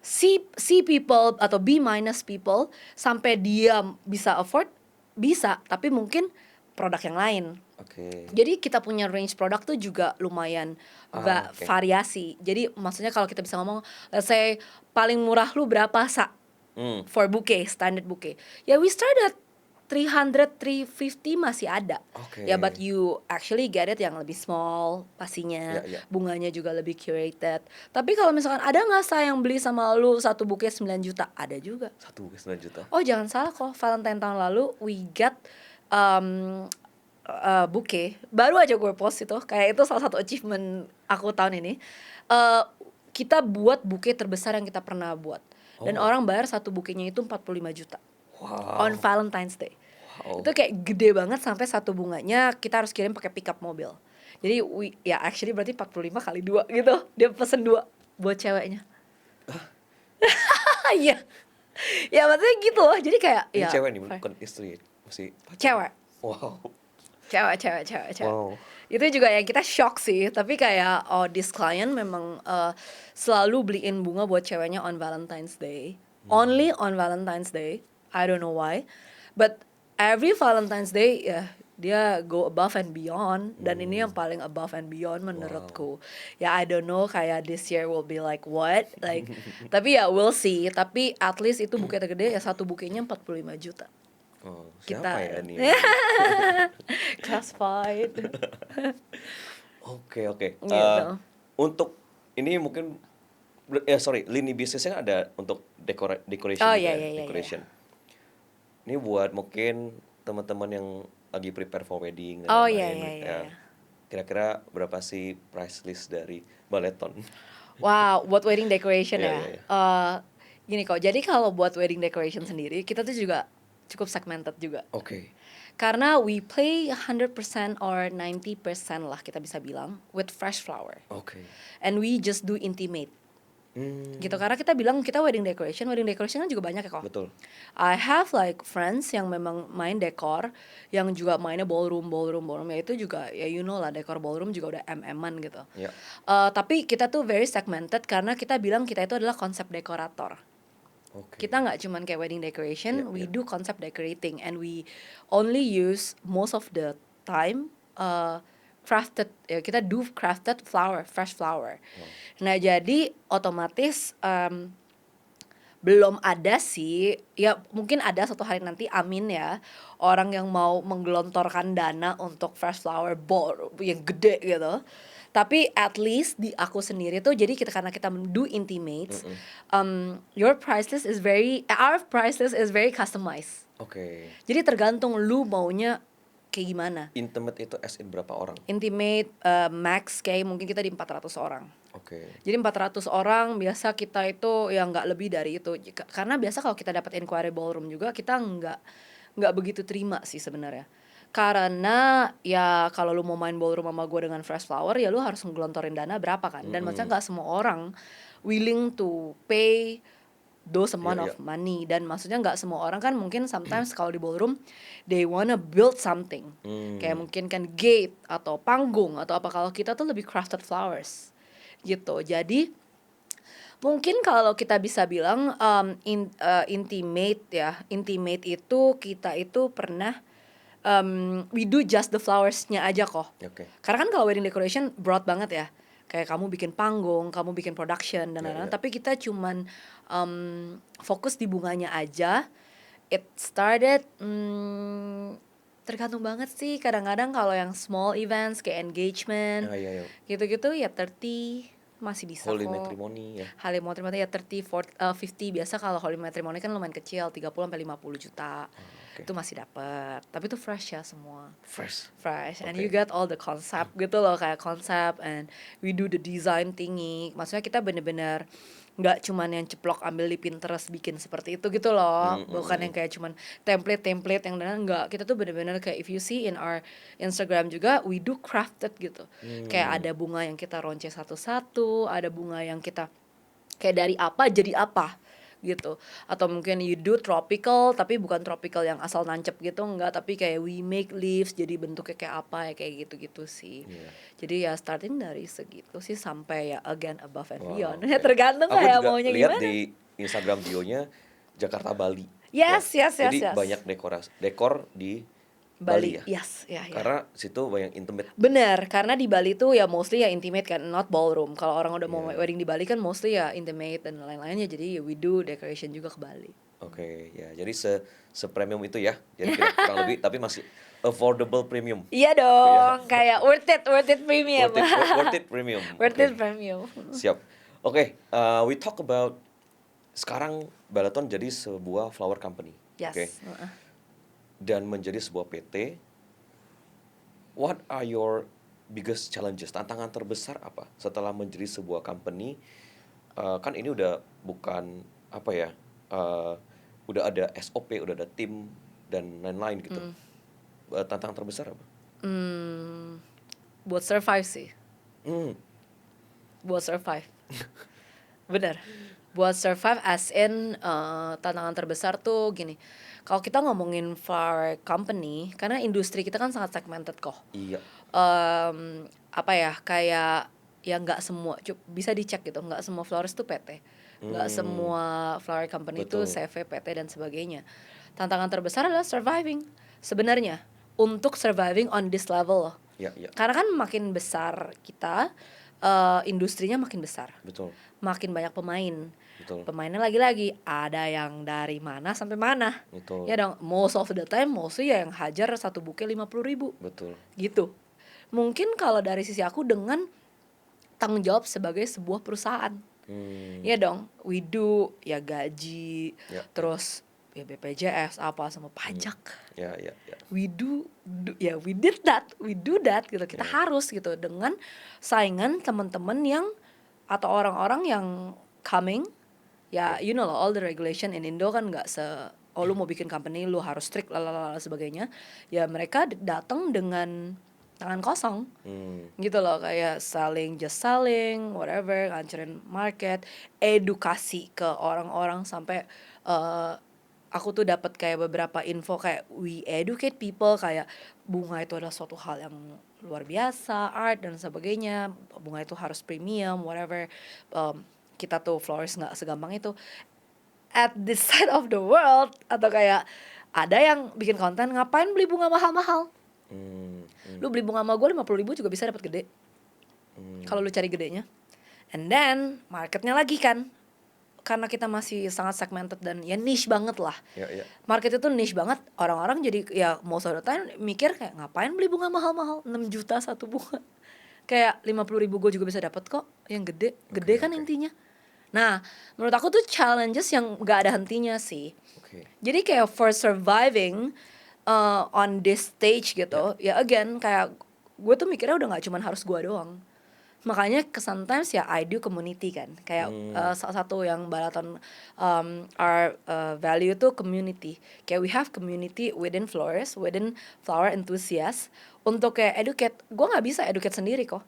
C people atau B minus people sampai dia bisa afford, bisa, tapi mungkin produk yang lain.
Oke.
Jadi kita punya range produk tuh juga lumayan
Oke.
variasi. Jadi maksudnya kalau kita bisa ngomong, let's say paling murah lu berapa for bouquet, standard bouquet. Ya we start at 300, 350 masih ada.
Oke.
Ya but you actually get it yang lebih small pastinya.
Ya.
Bunganya juga lebih curated. Tapi kalau misalkan ada nggak yang beli sama lu satu bouquet 9 juta? Ada juga.
9 juta.
Oh jangan salah kok, Valentine tahun lalu we get bouquet. Baru aja gue post itu, kayak itu salah satu achievement aku tahun ini. Kita buat bouquet terbesar yang kita pernah buat. Dan orang bayar satu bouquetnya itu 45 juta.
Wow.
On Valentine's Day.
Wow.
Itu kayak gede banget sampai satu bunganya kita harus kirim pakai pickup mobil. Jadi actually berarti 45 kali 2 gitu. Dia pesen 2 buat ceweknya. Iya. Ya maksudnya gitu loh. Jadi kayak
Ini
ya
cewek nih, bukan istri, masih pacar.
cewek.
Wow.
Cewek.
Wow.
Itu juga yang kita shock sih. Tapi kayak this client memang selalu beliin bunga buat ceweknya on Valentine's Day. Only on Valentine's Day. I don't know why. But every Valentine's Day ya dia go above and beyond. Dan ini yang paling above and beyond menurutku. Ya I don't know kayak this year will be like what. Like tapi ya we'll see. Tapi at least itu bukit tergede ya satu bukitnya 45 juta.
Oh, siapa ya ini?
Classified.
Oke.
Gitu.
Untuk ini mungkin lini bisnisnya ada untuk decoration
Oh,
juga
iya,
ya,
iya.
decoration. Ini buat mungkin teman-teman yang lagi prepare for wedding dan
Oh,
lain-lain.
iya.
Kira-kira berapa sih price list dari Baleton?
Wow, buat wedding decoration
Iya,
ya.
iya.
Gini kok, jadi kalau buat wedding decoration sendiri kita tuh juga cukup segmented juga.
Oke.
Karena we play 100% or 90% lah kita bisa bilang with fresh flower.
Oke.
And we just do intimate. Gitu, karena kita bilang kita wedding decoration kan juga banyak ya kok.
Betul.
I have like friends yang memang main dekor, yang juga mainnya ballroom ya itu juga ya you know lah, dekor ballroom juga udah MM-an gitu.
Ya.
Tapi kita tuh very segmented karena kita bilang kita itu adalah konsep dekorator.
Oke.
Kita nggak cuman kayak wedding decoration,
Yeah,
we
yeah.
do concept decorating and we only use most of the time crafted, ya kita do crafted flower, fresh flower. Nah jadi otomatis belum ada sih, ya mungkin ada suatu hari nanti, amin ya, orang yang mau menggelontorkan dana untuk fresh flower ball yang gede gitu. Tapi at least di aku sendiri tuh, jadi karena kita do intimates, our price list is very customized.
Oke.
Jadi tergantung lu maunya kayak gimana.
Intimate itu as in berapa orang?
Intimate max kayak mungkin kita di 400 orang.
Oke.
Jadi 400 orang biasa kita itu ya nggak lebih dari itu. Karena biasa kalau kita dapat inquiry ballroom juga kita nggak begitu terima sih sebenarnya. Karena ya kalau lu mau main ballroom sama gue dengan fresh flower ya lu harus ngelontorin dana berapa kan. Dan maksudnya nggak semua orang willing to pay those amount of money. Dan maksudnya nggak semua orang kan mungkin sometimes kalau di ballroom they wanna build something. Kayak mungkin kan gate atau panggung atau apa. Kalau kita tuh lebih crafted flowers gitu. Jadi mungkin kalau kita bisa bilang intimate ya, intimate itu kita itu pernah we do just the flowersnya aja kok.
Oke.
Karena kan kalau wedding decoration broad banget ya, kayak kamu bikin panggung, kamu bikin production dan lain-lain. Tapi kita cuman fokus di bunganya aja. It started tergantung banget sih. Kadang-kadang kalau yang small events kayak engagement,
Iya.
gitu-gitu ya 30 masih bisa
Holy
kok.
matrimony ya.
Holy matrimony ya 30, 40, 50. Biasa kalau holy matrimony kan lumayan kecil, 30-50 juta.
Oke.
Itu masih dapat. Tapi itu fresh ya semua.
Fresh.
And
Oke.
you get all the concept gitu loh, kayak konsep, and we do the design thingy. Maksudnya kita bener-bener nggak cuman yang ceplok ambil di Pinterest bikin seperti itu gitu loh. Bukan yang kayak cuman template yang enggak. Kita tuh bener-bener kayak if you see in our Instagram juga we do crafted gitu. Kayak ada bunga yang kita ronce satu-satu, ada bunga yang kita kayak dari apa jadi apa gitu. Atau mungkin you do tropical tapi bukan tropical yang asal nancep gitu, enggak, tapi kayak we make leaves jadi bentuknya kayak apa ya, kayak gitu-gitu sih. Jadi ya starting dari segitu sih sampai ya again above and beyond. Ya tergantung
Aku
kayak
juga
maunya
lihat
gimana.
di Instagram bio-nya Jakarta Bali.
Yes.
Jadi banyak dekor di Bali ya.
Yes, ya.
Karena situ banyak intimate.
Bener, karena di Bali tuh ya mostly ya intimate kan, not ballroom. Kalau orang udah mau wedding di Bali kan mostly ya intimate dan lain-lainnya. Jadi we do decoration juga ke Bali.
Oke, ya. Jadi se-premium itu ya. Jadi kurang lebih tapi masih affordable premium.
Iya dong, kayak worth it premium.
Worth it premium.
Worth
Oke.
it premium.
Siap. Oke, we talk about sekarang Balaton jadi sebuah flower company.
Yes.
Oke. Dan menjadi sebuah PT. What are your biggest challenges? Tantangan terbesar apa setelah menjadi sebuah company? Kan ini udah bukan apa ya? Udah ada SOP, udah ada tim dan lain-lain gitu. Tantangan terbesar apa?
Buat survive sih. Buat survive. Bener. Buat survive as in tantangan terbesar tuh gini. Kalau kita ngomongin flower company, karena industri kita kan sangat segmented kok.
Iya.
Apa ya, kayak ya nggak semua, bisa dicek gitu, nggak semua florist tuh PT. Nggak semua flower company itu CV, PT dan sebagainya. Tantangan terbesar adalah surviving sebenarnya. Untuk surviving on this level loh.
Iya.
Karena kan makin besar kita, industrinya makin besar.
Betul.
Makin banyak pemain.
Betul.
Pemainnya lagi-lagi ada yang dari mana sampai mana.
Betul.
Ya dong, most of the time mostly ya yang hajar satu buke 50.000.
Betul.
Gitu. Mungkin kalau dari sisi aku dengan tanggung jawab sebagai sebuah perusahaan. Ya dong, we do ya gaji, terus ya BPJS apa sama pajak.
Ya.
We do we do that gitu. Kita harus gitu dengan saingan teman-teman yang atau orang-orang yang coming. Ya, you know lah, all the regulation in Indo kan nggak oh lu mau bikin company lu harus strict lalala sebagainya, ya mereka datang dengan tangan kosong gitu loh, kayak just selling whatever, ngancurin market, edukasi ke orang-orang sampai aku tuh dapat kayak beberapa info kayak we educate people kayak bunga itu adalah suatu hal yang luar biasa, art dan sebagainya, bunga itu harus premium whatever. Kita tuh florist nggak segampang itu at this side of the world, atau kayak ada yang bikin konten ngapain beli bunga mahal-mahal. Lu beli bunga sama gue 50.000 juga bisa dapat gede kalau lu cari gedenya. And then marketnya lagi kan, karena kita masih sangat segmented dan ya niche banget lah. Market itu niche banget, orang-orang jadi ya most of the time mikir kayak ngapain beli bunga mahal-mahal 6 juta satu bunga, kayak 50.000 gue juga bisa dapat kok yang gede kan intinya. Nah menurut aku tuh challenges yang gak ada hentinya sih. Jadi kayak for surviving on this stage gitu, ya again kayak gue tuh mikirnya udah gak cuman harus gue doang. Makanya sometimes ya I do community kan, kayak salah satu yang Balaton our value tuh community, kayak we have community within florists, within flower enthusiasts, untuk kayak educate. Gue nggak bisa educate sendiri kok.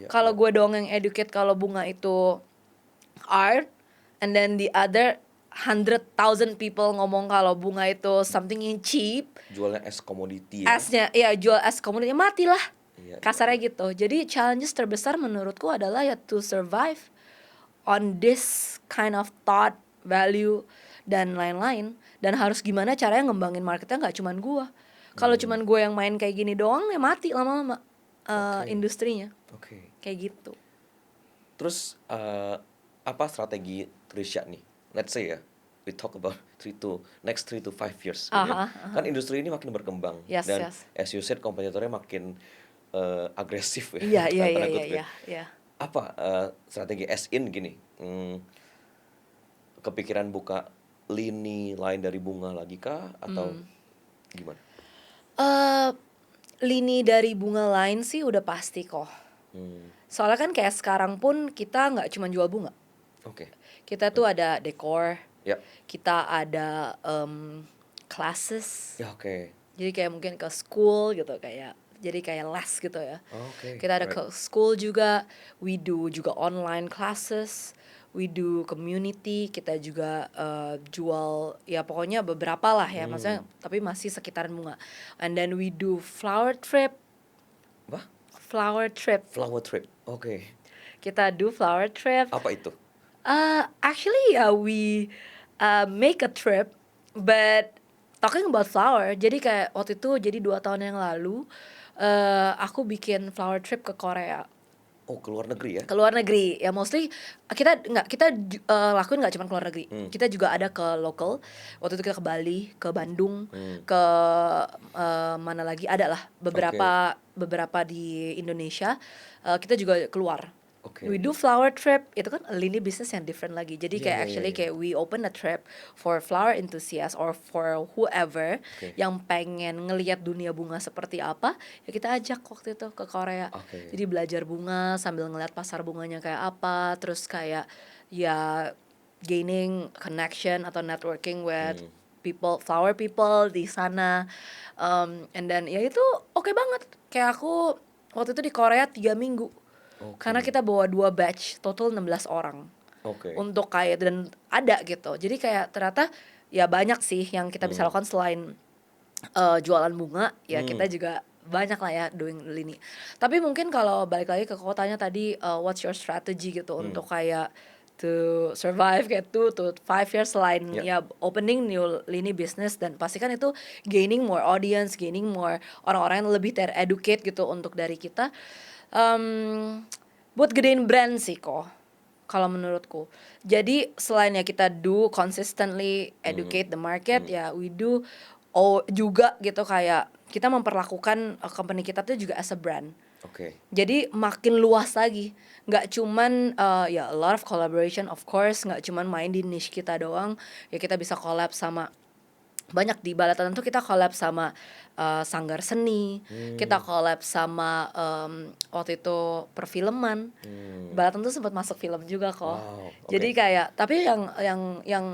Kalau gue doang yang educate kalau bunga itu art, and then the other 100,000 people ngomong kalau bunga itu something yang cheap,
jualnya as commodity ya.
Asnya ya jual as commodity, matilah. Kasarnya gitu. Jadi challenges terbesar menurutku adalah ya to survive on this kind of thought, value dan lain-lain. Dan harus gimana caranya ngembangin marketnya, nggak cuman gue. Kalau cuman gue yang main kayak gini doang ya mati lama-lama industrinya. Kayak gitu.
Terus apa strategi Trisha nih? Let's say ya, we talk about next 3 to 5 years. Kan industri ini makin berkembang dan as you said kompetitornya makin agresif ya.
Iya.
Apa strategi as in gini? Kepikiran buka lini lain dari bunga lagi kah atau gimana?
Lini dari bunga lain sih udah pasti kok. Soalnya kan kayak sekarang pun kita nggak cuma jual bunga. Kita tuh ada decor. Kita ada classes. Jadi kayak mungkin ke school gitu, kayak jadi kayak les gitu ya. Kita ada ke school juga, we do juga online classes, we do community, kita juga jual ya pokoknya beberapa lah ya, maksudnya tapi masih sekitaran bunga. And then we do flower trip. Flower trip. Kita do flower trip.
Apa itu?
Actually we make a trip, but talking about flower. Jadi kayak waktu itu, jadi 2 tahun yang lalu aku bikin flower trip ke Korea.
Ke luar negeri ya?
Ke luar negeri ya, mostly kita lakuin nggak cuma ke luar negeri. Kita juga ada ke local. Waktu itu kita ke Bali, ke Bandung, ke mana lagi ada lah beberapa di Indonesia. Kita juga keluar. We do flower trip, itu kan lini bisnis yang different lagi. Jadi kayak kayak we open a trip for flower enthusiast or for whoever yang pengen ngelihat dunia bunga seperti apa, ya kita ajak waktu itu ke Korea. Jadi belajar bunga sambil ngeliat pasar bunganya kayak apa, terus kayak ya gaining connection atau networking with flower people di sana. And then ya itu oke banget. Kayak aku waktu itu di Korea 3 minggu. Karena kita bawa 2 batch, total 16 orang. Untuk kayak, dan ada gitu. Jadi kayak ternyata ya banyak sih yang kita bisa lakukan selain jualan bunga. Ya kita juga banyak lah ya doing lini. Tapi mungkin kalau balik lagi ke kotanya tadi, what's your strategy gitu untuk kayak to survive kayak 2 to 5 years selain ya opening new lini business, dan pastikan itu gaining more audience, gaining more orang-orang yang lebih ter-educate gitu untuk dari kita. Buat gedein brand sih kok kalau menurutku. Jadi selain ya kita do consistently educate the market, ya we do juga gitu, kayak kita memperlakukan company kita tuh juga as a brand. Jadi makin luas lagi, nggak cuman ya a lot of collaboration of course, nggak cuman main di niche kita doang. Ya kita bisa collab sama banyak, di Balaton tuh kita collab sama sanggar seni, kita collab sama waktu itu perfilman. Balaton tuh sempat masuk film juga kok. Jadi kayak, tapi yang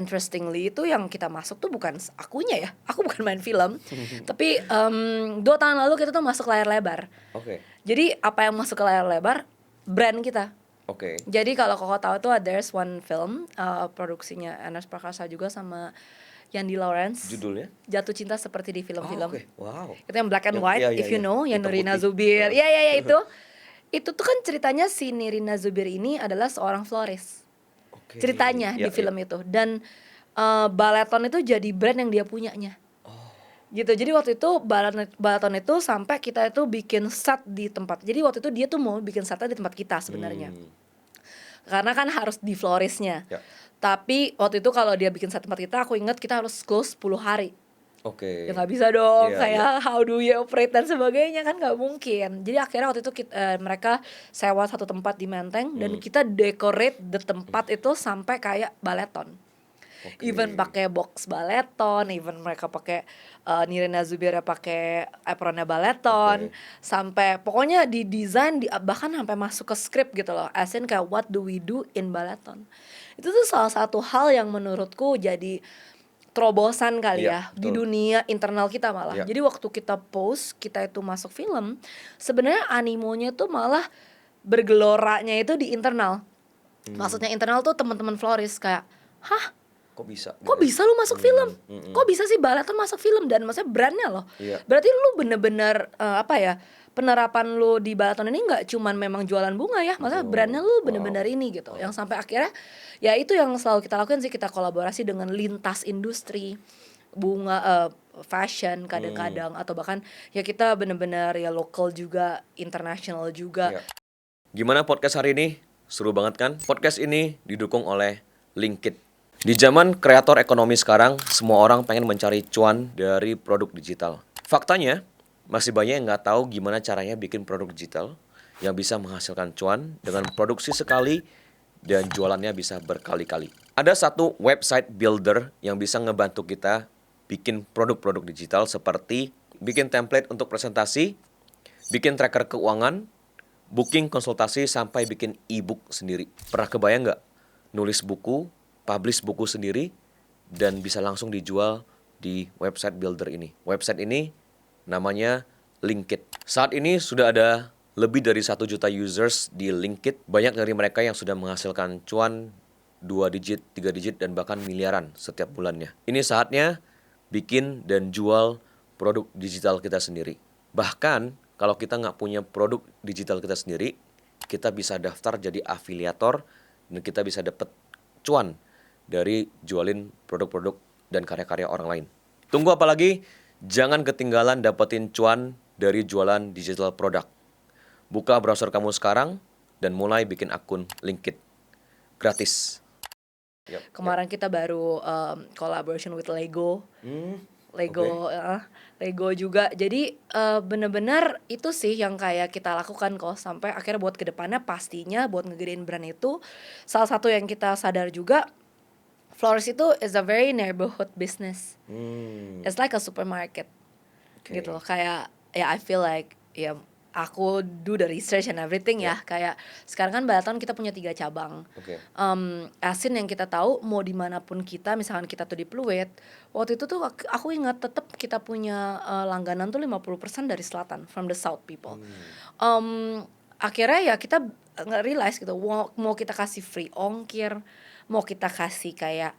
interestingly itu yang kita masuk tuh bukan akunya ya, aku bukan main film, tapi 2 tahun lalu kita tuh masuk layar lebar.
Oke.
Jadi apa yang masuk ke layar lebar? Brand kita.
Oke.
Jadi kalau kau tahu tuh there's one film produksinya Ernest Prakasa juga sama Yandi Lawrence.
Judulnya?
Jatuh Cinta Seperti di Film-film.
Oke. Wow.
Itu yang black and
Yang-
white,
iya, iya,
if you
iya.
know, yang
Hitam
Nurina
putih.
Zubir. Iya itu. Itu tuh kan ceritanya si Nirina Zubir ini adalah seorang florist.
Oke.
Ceritanya
Iya,
di film itu, dan Balaton itu jadi brand yang dia punyanya. Gitu. Jadi waktu itu Balaton itu sampai kita itu bikin set di tempat. Jadi waktu itu dia tuh mau bikin setnya di tempat kita sebenarnya. Karena kan harus di floristnya.
Ya.
Tapi waktu itu kalau dia bikin set tempat kita, aku ingat kita harus close 10 hari.
Oke.
Ya nggak bisa dong,
Iya,
kayak how do you operate dan sebagainya, kan nggak mungkin. Jadi akhirnya waktu itu mereka sewa satu tempat di Menteng dan kita decorate the tempat itu sampai kayak Balaton.
Oke.
Even pakai box Balaton, even mereka pakai Nirina Zubir pakai apronnya Balaton, sampai pokoknya di desain bahkan sampai masuk ke skrip gitu loh. As in kayak what do we do in Balaton. Itu tuh salah satu hal yang menurutku jadi terobosan kali
Iya,
ya di
betul.
dunia internal kita malah.
Iya.
Jadi waktu kita post, kita itu masuk film, sebenarnya animonya tuh malah bergeloranya itu di internal. Maksudnya internal tuh teman-teman florist kayak, "Hah?
Kok bisa?
Kok bisa lu masuk film? Kok bisa sih Balaton masuk film?" Dan maksudnya brandnya loh.
Iya.
Berarti lu bener-bener apa ya? Penerapan lu di Balaton ini nggak cuman memang jualan bunga ya, maksudnya brandnya lu bener-bener ini gitu. Yang sampai akhirnya ya itu yang selalu kita lakukan sih, kita kolaborasi dengan lintas industri bunga, fashion kadang-kadang, atau bahkan ya kita bener-bener ya lokal juga, international juga.
Iya. Gimana podcast hari ini? Seru banget kan? Podcast ini didukung oleh Linkit. Di zaman kreator ekonomi sekarang, semua orang pengen mencari cuan dari produk digital. Faktanya, masih banyak yang nggak tahu gimana caranya bikin produk digital yang bisa menghasilkan cuan dengan produksi sekali dan jualannya bisa berkali-kali. Ada satu website builder yang bisa ngebantu kita bikin produk-produk digital seperti bikin template untuk presentasi, bikin tracker keuangan, booking konsultasi, sampai bikin e-book sendiri. Pernah kebayang nggak? Nulis buku, publish buku sendiri, dan bisa langsung dijual di website builder ini. Website ini namanya Linkit. Saat ini sudah ada lebih dari 1 juta users di Linkit. Banyak dari mereka yang sudah menghasilkan cuan 2 digit, 3 digit, dan bahkan miliaran setiap bulannya. Ini saatnya bikin dan jual produk digital kita sendiri. Bahkan kalau kita nggak punya produk digital kita sendiri, kita bisa daftar jadi afiliator dan kita bisa dapat cuan dari jualin produk-produk dan karya-karya orang lain. Tunggu apa lagi? Jangan ketinggalan dapetin cuan dari jualan digital produk. Buka browser kamu sekarang dan mulai bikin akun Linkit. Gratis.
Kemarin kita baru collaboration with Lego. Lego juga. Jadi bener-bener itu sih yang kayak kita lakukan kok, sampai akhirnya buat kedepannya pastinya buat ngegedein brand itu. Salah satu yang kita sadar juga, florist itu is a very neighborhood business. It's like a supermarket.
Okay.
Gitu. Kayak ya I feel like ya aku do the research and everything ya. Kayak sekarang kan Balaton kita punya 3 cabang.
Oke.
Asin yang kita tahu mau dimanapun kita, misalkan kita tuh di Pluit, waktu itu tuh aku ingat tetap kita punya langganan tuh 50% dari selatan, from the south people. Akhirnya ya kita nge-realize gitu, mau kita kasih free ongkir, mau kita kasih kayak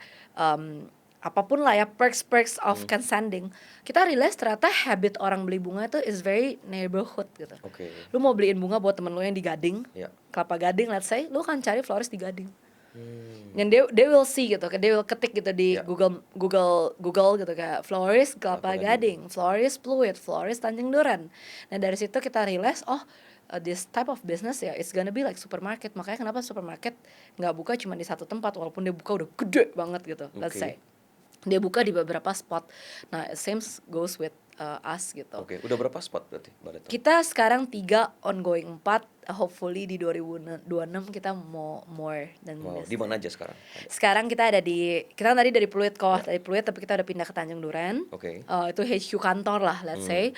apapun lah ya, perks of can sending, kita realize ternyata habit orang beli bunga itu is very neighborhood gitu.
Oke.
Lu mau beliin bunga buat temen lu yang di Gading,
Ya.
Kelapa Gading, let's say, lu kan cari florist di Gading. Dan they will see gitu, they will ketik gitu di
Ya.
Google gitu, kayak florist Kelapa
Kelapa
Gading, florist Pluit, florist Tanjung Duren. Nah dari situ kita realize, this type of business ya, it's gonna be like supermarket. Makanya kenapa supermarket nggak buka cuma di satu tempat, walaupun dia buka udah gede banget gitu, let's say. Dia buka di beberapa spot. Nah, same goes with us gitu.
Oke, udah berapa spot berarti Balaton?
Kita sekarang 3, ongoing 4. Hopefully di 2026 kita mau more dan
Wow,
this.
di mana aja sekarang?
Sekarang kita ada kita tadi dari Pluit kok, dari Pluit, tapi kita udah pindah ke Tanjung Duren.
Oke.
Itu HQ kantor lah, let's say.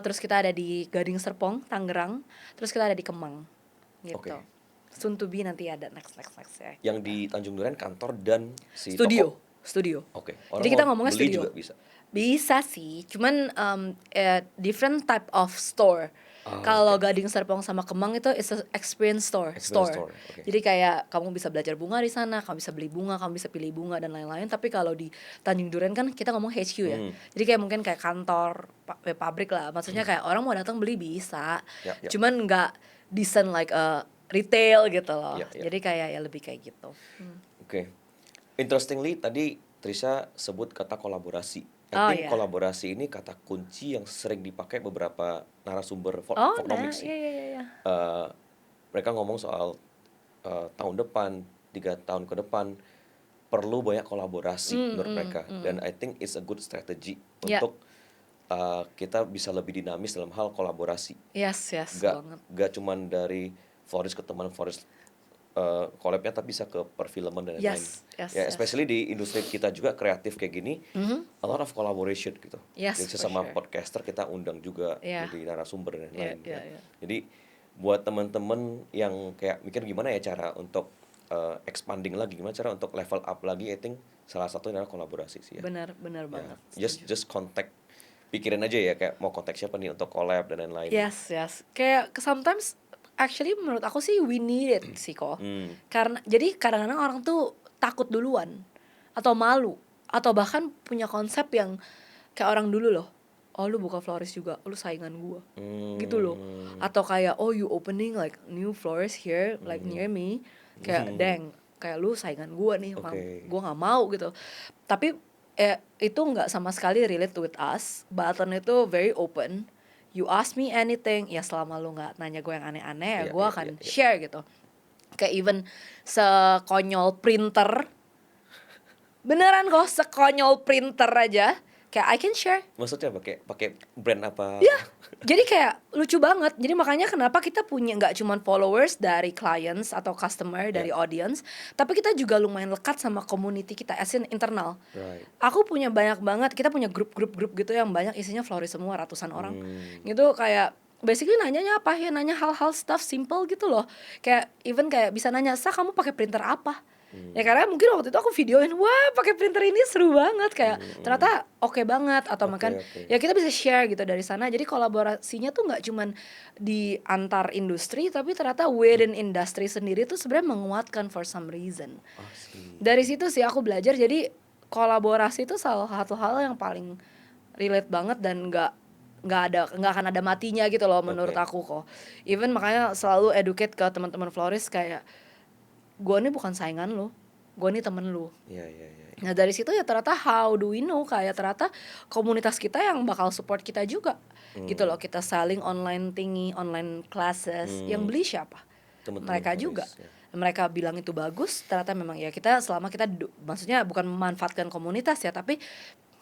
Terus kita ada di Gading Serpong, Tangerang. Terus kita ada di Kemang. Gitu.
Oke.
soon to be nanti ada next ya.
Yang di Tanjung Duren kantor dan si
Studio,
toko.
studio.
Oke.
Jadi kita ngomongnya
beli
studio.
juga bisa.
Bisa sih, cuman different type of store. Kalau
Oke.
Gading Serpong sama Kemang itu is a experience store.
Experience store, oke.
Jadi kayak kamu bisa belajar bunga di sana, kamu bisa beli bunga, kamu bisa pilih bunga dan lain-lain. Tapi kalau di Tanjung Duren kan kita ngomong HQ ya. Jadi kayak mungkin kayak kantor, pabrik lah. Maksudnya kayak orang mau datang beli bisa.
Ya.
Cuman nggak decent like a retail gitu loh.
Ya.
Jadi kayak ya lebih kayak gitu.
Oke. Interestingly tadi Trisha sebut kata kolaborasi. I
Oh,
think
iya.
kolaborasi ini kata kunci yang sering dipakai beberapa narasumber
Oh,
Vlognomics sih.
iya.
Mereka ngomong soal tahun depan, 3 tahun ke depan perlu banyak kolaborasi menurut mereka. Dan I think it's a good strategy
Yeah.
untuk kita bisa lebih dinamis dalam hal kolaborasi.
Yes,
Gak
banget.
cuman dari florist ke teman florist collabnya, tapi bisa ke perfilman dan lain-lain.
Yes.
Especially di industri kita juga kreatif kayak gini, a lot of collaboration gitu.
Yes,
Jadi
for
sesama
sure.
podcaster kita undang juga
Yeah.
jadi narasumber dan lain-lain.
Yeah.
Jadi buat teman-teman yang kayak mikir gimana ya cara untuk expanding lagi, gimana cara untuk level up lagi, I think salah satunya adalah kolaborasi sih ya.
Benar
Ya,
banget.
just contact, pikirin aja ya kayak mau kontak siapa nih untuk collab dan lain-lain.
Yes. Kayak sometimes actually menurut aku sih we need it sih kok. Karena jadi kadang-kadang orang tuh takut duluan atau malu atau bahkan punya konsep yang kayak orang dulu loh. Oh lu buka florist juga, lu saingan gua. Gitu loh. Atau kayak oh you opening like new florist here like near me. Kayak dang, kayak lu saingan gua nih,
Okay.
gua nggak mau gitu. Tapi itu nggak sama sekali relate with us. Button itu very open. You ask me anything, ya selama lu nggak nanya gue yang aneh-aneh ya
Iya,
gue
iya,
akan
iya.
share gitu. Kayak even sekonyol printer, beneran kok sekonyol printer aja, kayak I can share.
Maksudnya pakai brand apa?
Ya, jadi kayak lucu banget. Jadi makanya kenapa kita punya nggak cuman followers dari clients atau customer dari audience, tapi kita juga lumayan lekat sama community kita, as in internal.
Right.
Aku punya banyak banget, kita punya grup gitu yang banyak isinya florist semua, ratusan orang. Gitu kayak basically nanyanya apa ya, nanya hal-hal stuff simple gitu loh. Kayak even kayak bisa nanya, "Sa, kamu pakai printer apa?" Ya karena mungkin waktu itu aku videoin, wah pakai printer ini seru banget, kayak ternyata oke banget, atau makan
Oke.
ya kita bisa share gitu dari sana. Jadi kolaborasinya tuh nggak cuman di antar industri, tapi ternyata within industry sendiri tuh sebenarnya menguatkan for some reason. Dari situ sih aku belajar. Jadi kolaborasi itu salah satu hal yang paling relate banget dan nggak akan ada matinya gitu loh menurut
Oke.
aku kok. Even makanya selalu educate ke teman-teman florist kayak gue nih bukan saingan lo, gue nih temen lo.
Iya.
Nah dari situ ya ternyata how do we know, kayak ternyata komunitas kita yang bakal support kita juga gitu loh. Kita selling online thingy, online classes, yang beli siapa?
Teman-teman
Mereka
florist,
juga.
ya.
Mereka bilang itu bagus, ternyata memang ya kita selama kita maksudnya bukan memanfaatkan komunitas ya, tapi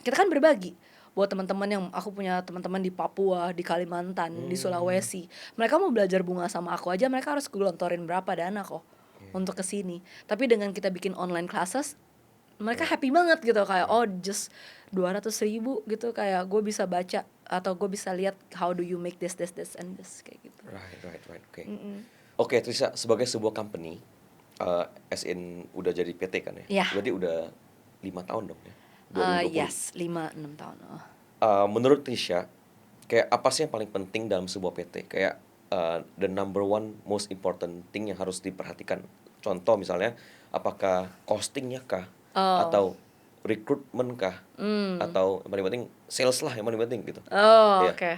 kita kan berbagi buat teman-teman. Yang aku punya teman-teman di Papua, di Kalimantan, di Sulawesi. Mereka mau belajar bunga sama aku aja, mereka harus gelontorin berapa dana kok untuk kesini. Tapi dengan kita bikin online classes, mereka happy banget gitu, kayak oh just 200.000 gitu, kayak gue bisa baca atau gue bisa lihat how do you make this and this kayak gitu.
Right. Oke. Oke, Trisha, sebagai sebuah company, as in udah jadi PT kan ya?
Iya.
Berarti udah 5 tahun dong ya? 2020.
Yes, 5-6 tahun.
Menurut Trisha, kayak apa sih yang paling penting dalam sebuah PT? Kayak the number one most important thing yang harus diperhatikan. Contoh misalnya, apakah costingnya kah? Atau recruitment kah? Atau yang paling penting sales lah yang paling penting gitu. Iya.
Oke.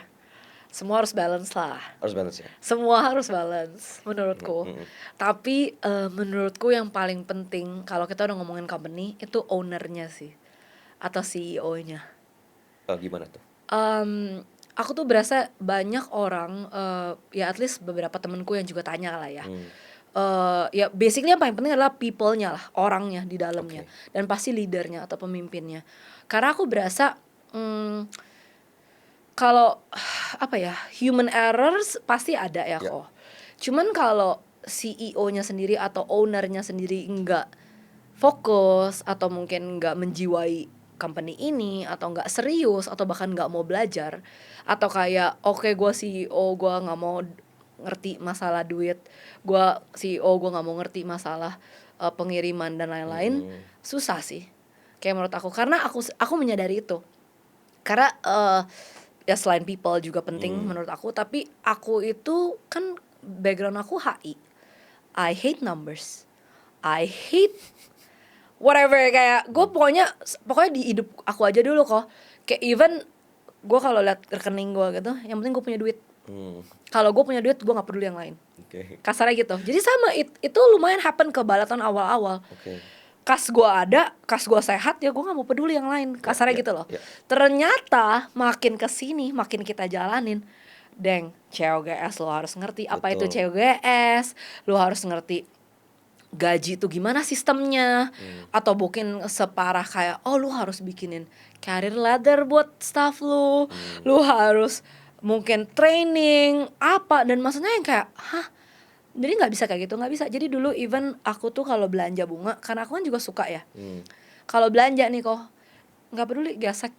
Semua harus balance lah.
Harus balance ya?
Semua harus balance menurutku. Tapi menurutku yang paling penting kalau kita udah ngomongin company itu ownernya sih, atau CEO-nya.
Gimana tuh?
Aku tuh berasa banyak orang, ya at least beberapa temenku yang juga tanya lah ya. Ya basically yang paling penting adalah people-nya lah, orangnya di dalamnya. Dan pasti leadernya atau pemimpinnya. Karena aku berasa kalau apa ya, human errors pasti ada ya kok. Cuman kalau CEO-nya sendiri atau owner-nya sendiri nggak fokus atau mungkin nggak menjiwai company ini, atau nggak serius, atau bahkan nggak mau belajar, atau kayak oke gue CEO, gue nggak mau ngerti masalah duit, gua CEO gua nggak mau ngerti masalah pengiriman dan lain-lain, susah sih kayak menurut aku, karena aku menyadari itu, karena ya selain people juga penting menurut aku, tapi aku itu kan background aku HI, I hate numbers, I hate whatever, kayak gue pokoknya di hidup aku aja dulu kok, kayak even gue kalau lihat rekening gue gitu, yang penting gue punya duit. Kalau gue punya duit, gue nggak peduli yang lain. Kasarnya gitu. Jadi sama itu lumayan happen ke balaton awal-awal. Kas gue ada, kas gue sehat, ya gue nggak mau peduli yang lain. Kasarnya gitu loh. Ternyata makin kesini, makin kita jalanin, deng, COGS lo harus ngerti apa itu COGS, lo harus ngerti gaji itu gimana sistemnya, atau mungkin separah kayak lu harus bikinin career ladder buat staff lu harus mungkin training apa, dan maksudnya yang kayak jadi nggak bisa kayak gitu, nggak bisa. Jadi dulu even aku tuh kalau belanja bunga, karena aku kan juga suka ya, kalau belanja nih kok nggak peduli gesek,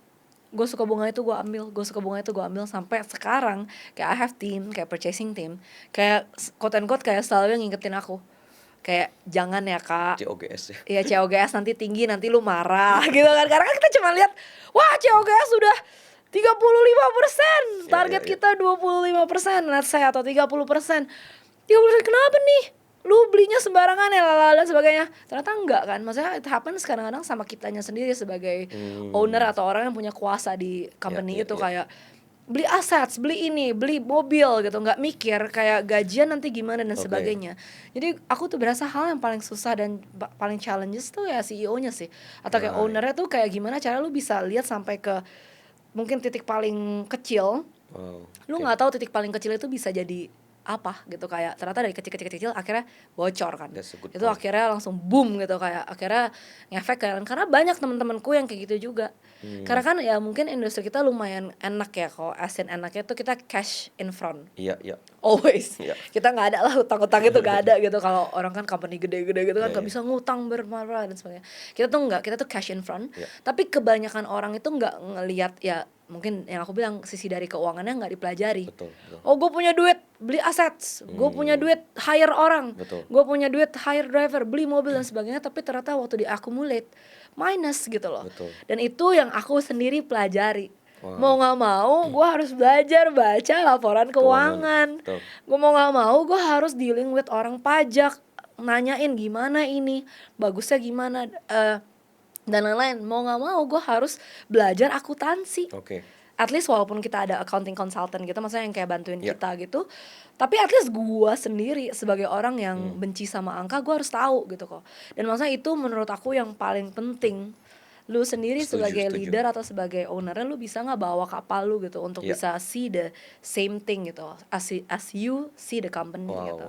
gue suka bunga itu gue ambil, gue suka bunga itu gue ambil, sampai sekarang kayak I have team, kayak purchasing team, kayak quote and quote kayak selalu ngingetin aku, kayak jangan ya kak,
COGS ya.
Iya COGS nanti tinggi, nanti lu marah gitu kan, karena kan kita cuma lihat wah COGS sudah 35%, target kita 25%, let's say, atau 30%. 30% kenapa nih? Lu belinya sembarangan ya dan sebagainya. Ternyata enggak kan. Maksudnya it happens kadang-kadang sama kitanya sendiri sebagai owner atau orang yang punya kuasa di company itu, kayak beli assets, beli ini, beli mobil gitu, nggak mikir kayak gajian nanti gimana dan sebagainya. Jadi aku tuh berasa hal yang paling susah dan paling challenges tuh ya CEO-nya sih, atau kayak ownernya tuh kayak gimana cara lu bisa lihat sampai ke mungkin titik paling kecil. Lu nggak tahu titik paling kecil itu bisa jadi apa gitu, kayak ternyata dari kecil akhirnya bocor kan. Itu akhirnya langsung boom gitu, kayak akhirnya ngefek kan, karena banyak teman-temanku yang kayak gitu juga. Karena kan ya mungkin industri kita lumayan enak ya, kalau asin enaknya tuh kita cash in front.
Iya.
Always. Kita nggak ada lah utang-utang itu, nggak ada gitu. Kalau orang kan company gede-gede gitu kan nggak bisa ngutang bermarah dan sebagainya. Kita tuh nggak, kita tuh cash in front. Tapi kebanyakan orang itu nggak ngelihat ya, mungkin yang aku bilang sisi dari keuangannya nggak dipelajari. Gue punya duit beli assets, gue punya duit hire orang, gue punya duit hire driver, beli mobil dan sebagainya, tapi ternyata waktu diakumulate minus gitu loh. Dan itu yang aku sendiri pelajari. Mau nggak mau gue harus belajar baca laporan keuangan. Gue mau nggak mau gue harus dealing with orang pajak, nanyain gimana ini bagusnya gimana, dan lain-lain. Mau nggak mau gue harus belajar akuntansi. At least walaupun kita ada accounting consultant gitu, maksudnya yang kayak bantuin kita gitu, tapi at least gue sendiri sebagai orang yang benci sama angka, gue harus tahu gitu kok. Dan maksudnya itu menurut aku yang paling penting. Lu sendiri sebagai leader atau sebagai ownernya, lu bisa nggak bawa kapal lu gitu untuk bisa see the same thing gitu, as you see the company gitu.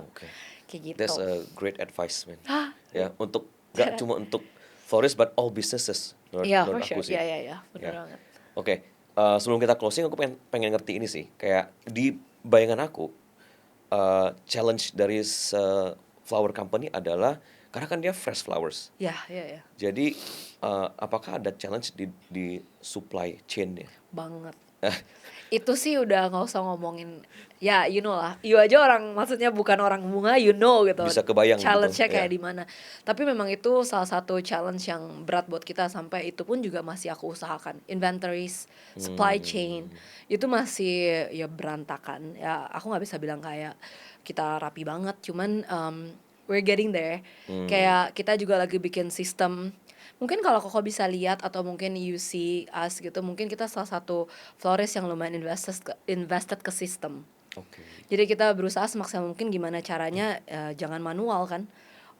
Kayak gitu.
That's a great advice, man. Ya, untuk gak cuma untuk florist but all businesses menurut aku sih.
Iya, benar banget.
Sebelum kita closing, aku pengen ngerti ini sih, kayak di bayangan aku challenge dari flower company adalah karena kan dia fresh flowers.
Iya.
Jadi apakah ada challenge di supply chain-nya?
Banget. Itu sih udah nggak usah ngomongin, ya you know lah, you aja orang, maksudnya bukan orang bunga, you know gitu,
bisa kebayang
challenge-nya kayak di mana. Tapi memang itu salah satu challenge yang berat buat kita, sampai itu pun juga masih aku usahakan. Inventories, supply chain itu masih ya berantakan. Ya aku nggak bisa bilang kayak kita rapi banget, cuman we're getting there. Kayak kita juga lagi bikin sistem. Mungkin kalau Koko bisa lihat atau mungkin you see us gitu, mungkin kita salah satu florist yang lumayan invested ke sistem. Jadi kita berusaha semaksimal mungkin gimana caranya jangan manual kan.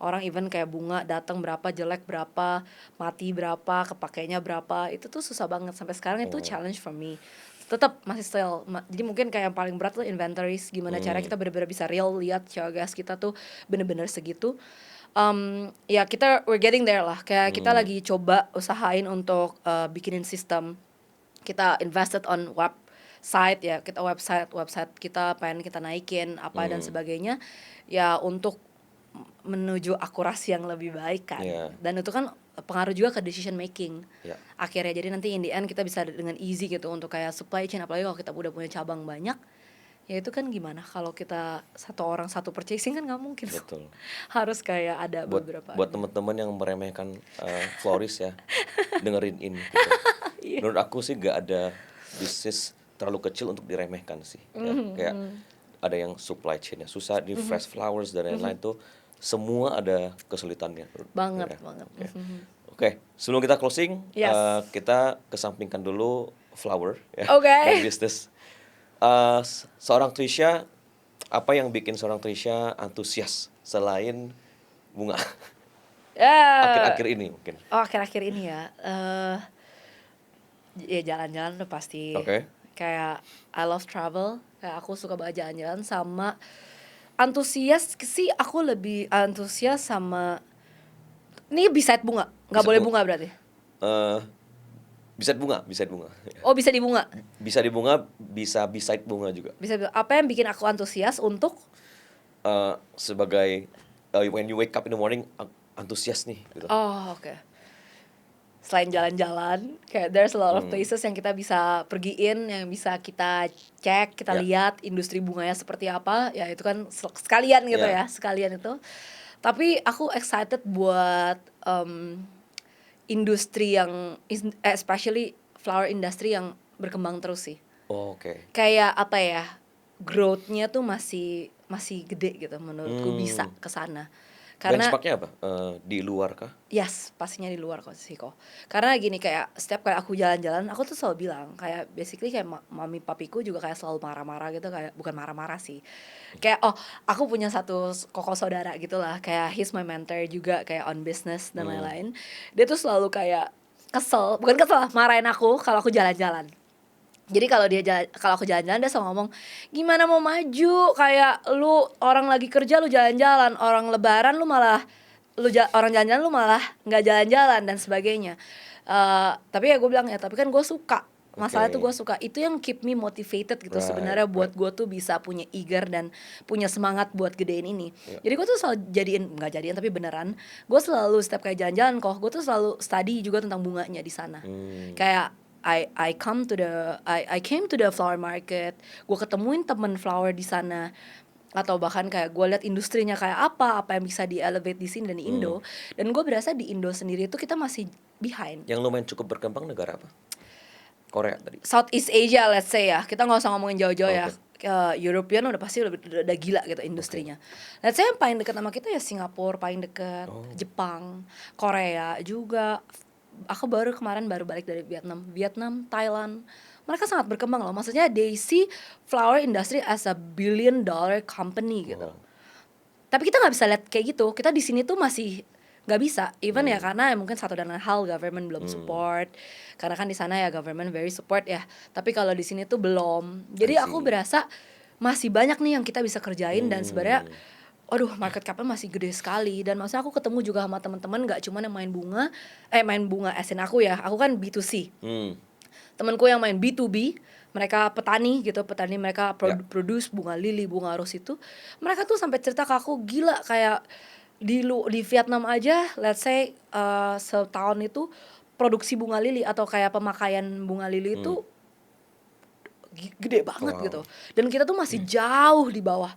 Orang even kayak bunga datang berapa, jelek berapa, mati berapa, kepakainya berapa, itu tuh susah banget. Sampai sekarang itu challenge for me. Tetap masih still. Jadi mungkin kayak yang paling berat tuh inventories, gimana cara kita benar-benar bisa real lihat COGS kita tuh benar-benar segitu. Ya kita we're getting there lah. Kayak kita lagi coba usahain untuk bikinin sistem. Kita invested on website ya, kita website kita pengen kita naikin apa dan sebagainya. Ya untuk menuju akurasi yang lebih baik kan. Dan itu kan pengaruh juga ke decision making. Akhirnya jadi nanti in the end kita bisa dengan easy gitu untuk kayak supply chain, apalagi kalau kita udah punya cabang banyak. Ya itu kan gimana kalau kita satu orang satu purchasing kan nggak mungkin.
Betul.
Harus kayak ada
Buat
beberapa
buat
aja.
teman-teman yang meremehkan florist ya, dengerin ini gitu.
Iya.
Menurut aku sih gak ada bisnis terlalu kecil untuk diremehkan sih. Ya. Kayak ada yang supply chain-nya susah di fresh flowers dan lain-lain tuh semua ada kesulitannya.
Banget,
Ya.
banget.
Oke. Oke, sebelum kita closing,
Yes.
kita kesampingkan dulu flower ya
Oke.
dan bisnis. Seorang Trisha, apa yang bikin seorang Trisha antusias selain bunga
Ya.
akhir-akhir ini mungkin?
Oh, akhir-akhir ini ya. Ya jalan-jalan udah pasti.
Oke.
Kayak I love travel. Kayak aku suka banget jalan-jalan sama antusias sih, aku lebih antusias sama ini beside bunga. Nggak
Beside
boleh
bunga.
bunga berarti.
Eh, bisa bunga.
Oh, bisa di bunga.
Bisa di bunga, bisa beside bunga juga.
Bisa apa yang bikin aku antusias untuk
Sebagai when you wake up in the morning, antusias nih gitu.
oh, oke. Selain jalan-jalan, kayak there's a lot of places yang kita bisa pergiin, yang bisa kita cek, kita
Ya.
lihat industri bunganya seperti apa, ya itu kan sekalian gitu
Ya.
ya, sekalian itu. Tapi aku excited buat industri yang, especially flower industry yang berkembang terus sih.
Oh, oke.
Kayak apa ya, growth-nya tuh masih gede gitu menurutku, bisa ke sana. Karena
Benchmarknya apa? Di luar kah?
yes, pastinya di luar kok sih kok. Karena gini, kayak setiap kali aku jalan-jalan, aku tuh selalu bilang kayak basically kayak mami papiku juga kayak selalu marah-marah gitu, kayak bukan marah-marah sih. Kayak aku punya satu koko saudara gitu lah, kayak he's my mentor juga kayak on business dan lain-lain. Dia tuh selalu kayak bukan kesel, marahin aku kalau aku jalan-jalan. Jadi kalau aku jalan-jalan dia selalu ngomong, gimana mau maju, kayak lu orang lagi kerja lu jalan-jalan, orang lebaran lu malah orang jalan-jalan lu malah nggak jalan-jalan dan sebagainya. Tapi ya gue bilang ya, tapi kan gue suka. Masalah
Oke.
tuh gue suka, itu yang keep me motivated gitu
Right,
sebenarnya buat
right.
gue tuh bisa punya eager dan punya semangat buat gedein ini.
Yeah.
Jadi gue tuh selalu nggak jadiin tapi beneran, gue selalu setiap kayak jalan-jalan kok, gue tuh selalu study juga tentang bunganya di sana. Kayak I came to the flower market, gue ketemuin temen flower di sana, atau bahkan kayak gue lihat industrinya kayak apa yang bisa di elevate di sini dan di Indo. Dan gue berasa di Indo sendiri itu kita masih behind.
Yang lumayan cukup berkembang negara apa? Korea tadi.
Southeast Asia let's say ya, kita nggak usah ngomongin jauh-jauh ya.
Okay.
European udah pasti udah gila gitu industrinya. Let's say yang paling dekat sama kita ya Singapura paling dekat, Jepang, Korea juga. Aku baru balik dari Vietnam, Thailand. Mereka sangat berkembang loh. Maksudnya they see flower industry as a $1 billion company gitu.
Wow.
Tapi kita nggak bisa lihat kayak gitu. Kita di sini tuh masih nggak bisa. Even ya karena mungkin satu dan lain hal government belum support. Karena kan di sana ya government very support ya. Tapi kalau di sini tuh belum. Jadi
I see.
aku berasa masih banyak nih yang kita bisa kerjain dan sebenarnya market capnya masih gede sekali. Dan maksudnya aku ketemu juga sama teman-teman gak cuma yang main bunga asin aku ya, aku kan B2C. Temanku yang main B2B, mereka petani mereka produce bunga lili, bunga ros itu. Mereka tuh sampai cerita ke aku, gila kayak di Vietnam aja let's say setahun itu produksi bunga lili atau kayak pemakaian bunga lili itu gede banget gitu. Dan kita tuh masih jauh di bawah.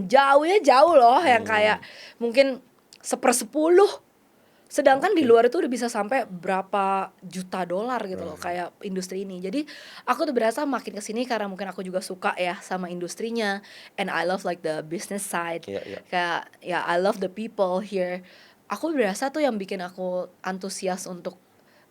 Jauh loh, yang kayak mungkin 1/10. Sedangkan di luar itu udah bisa sampai berapa juta dolar gitu loh kayak industri ini. Jadi aku tuh berasa makin kesini karena mungkin aku juga suka ya sama industrinya, and I love like the business side. Kayak ya I love the people here. Aku berasa tuh yang bikin aku antusias untuk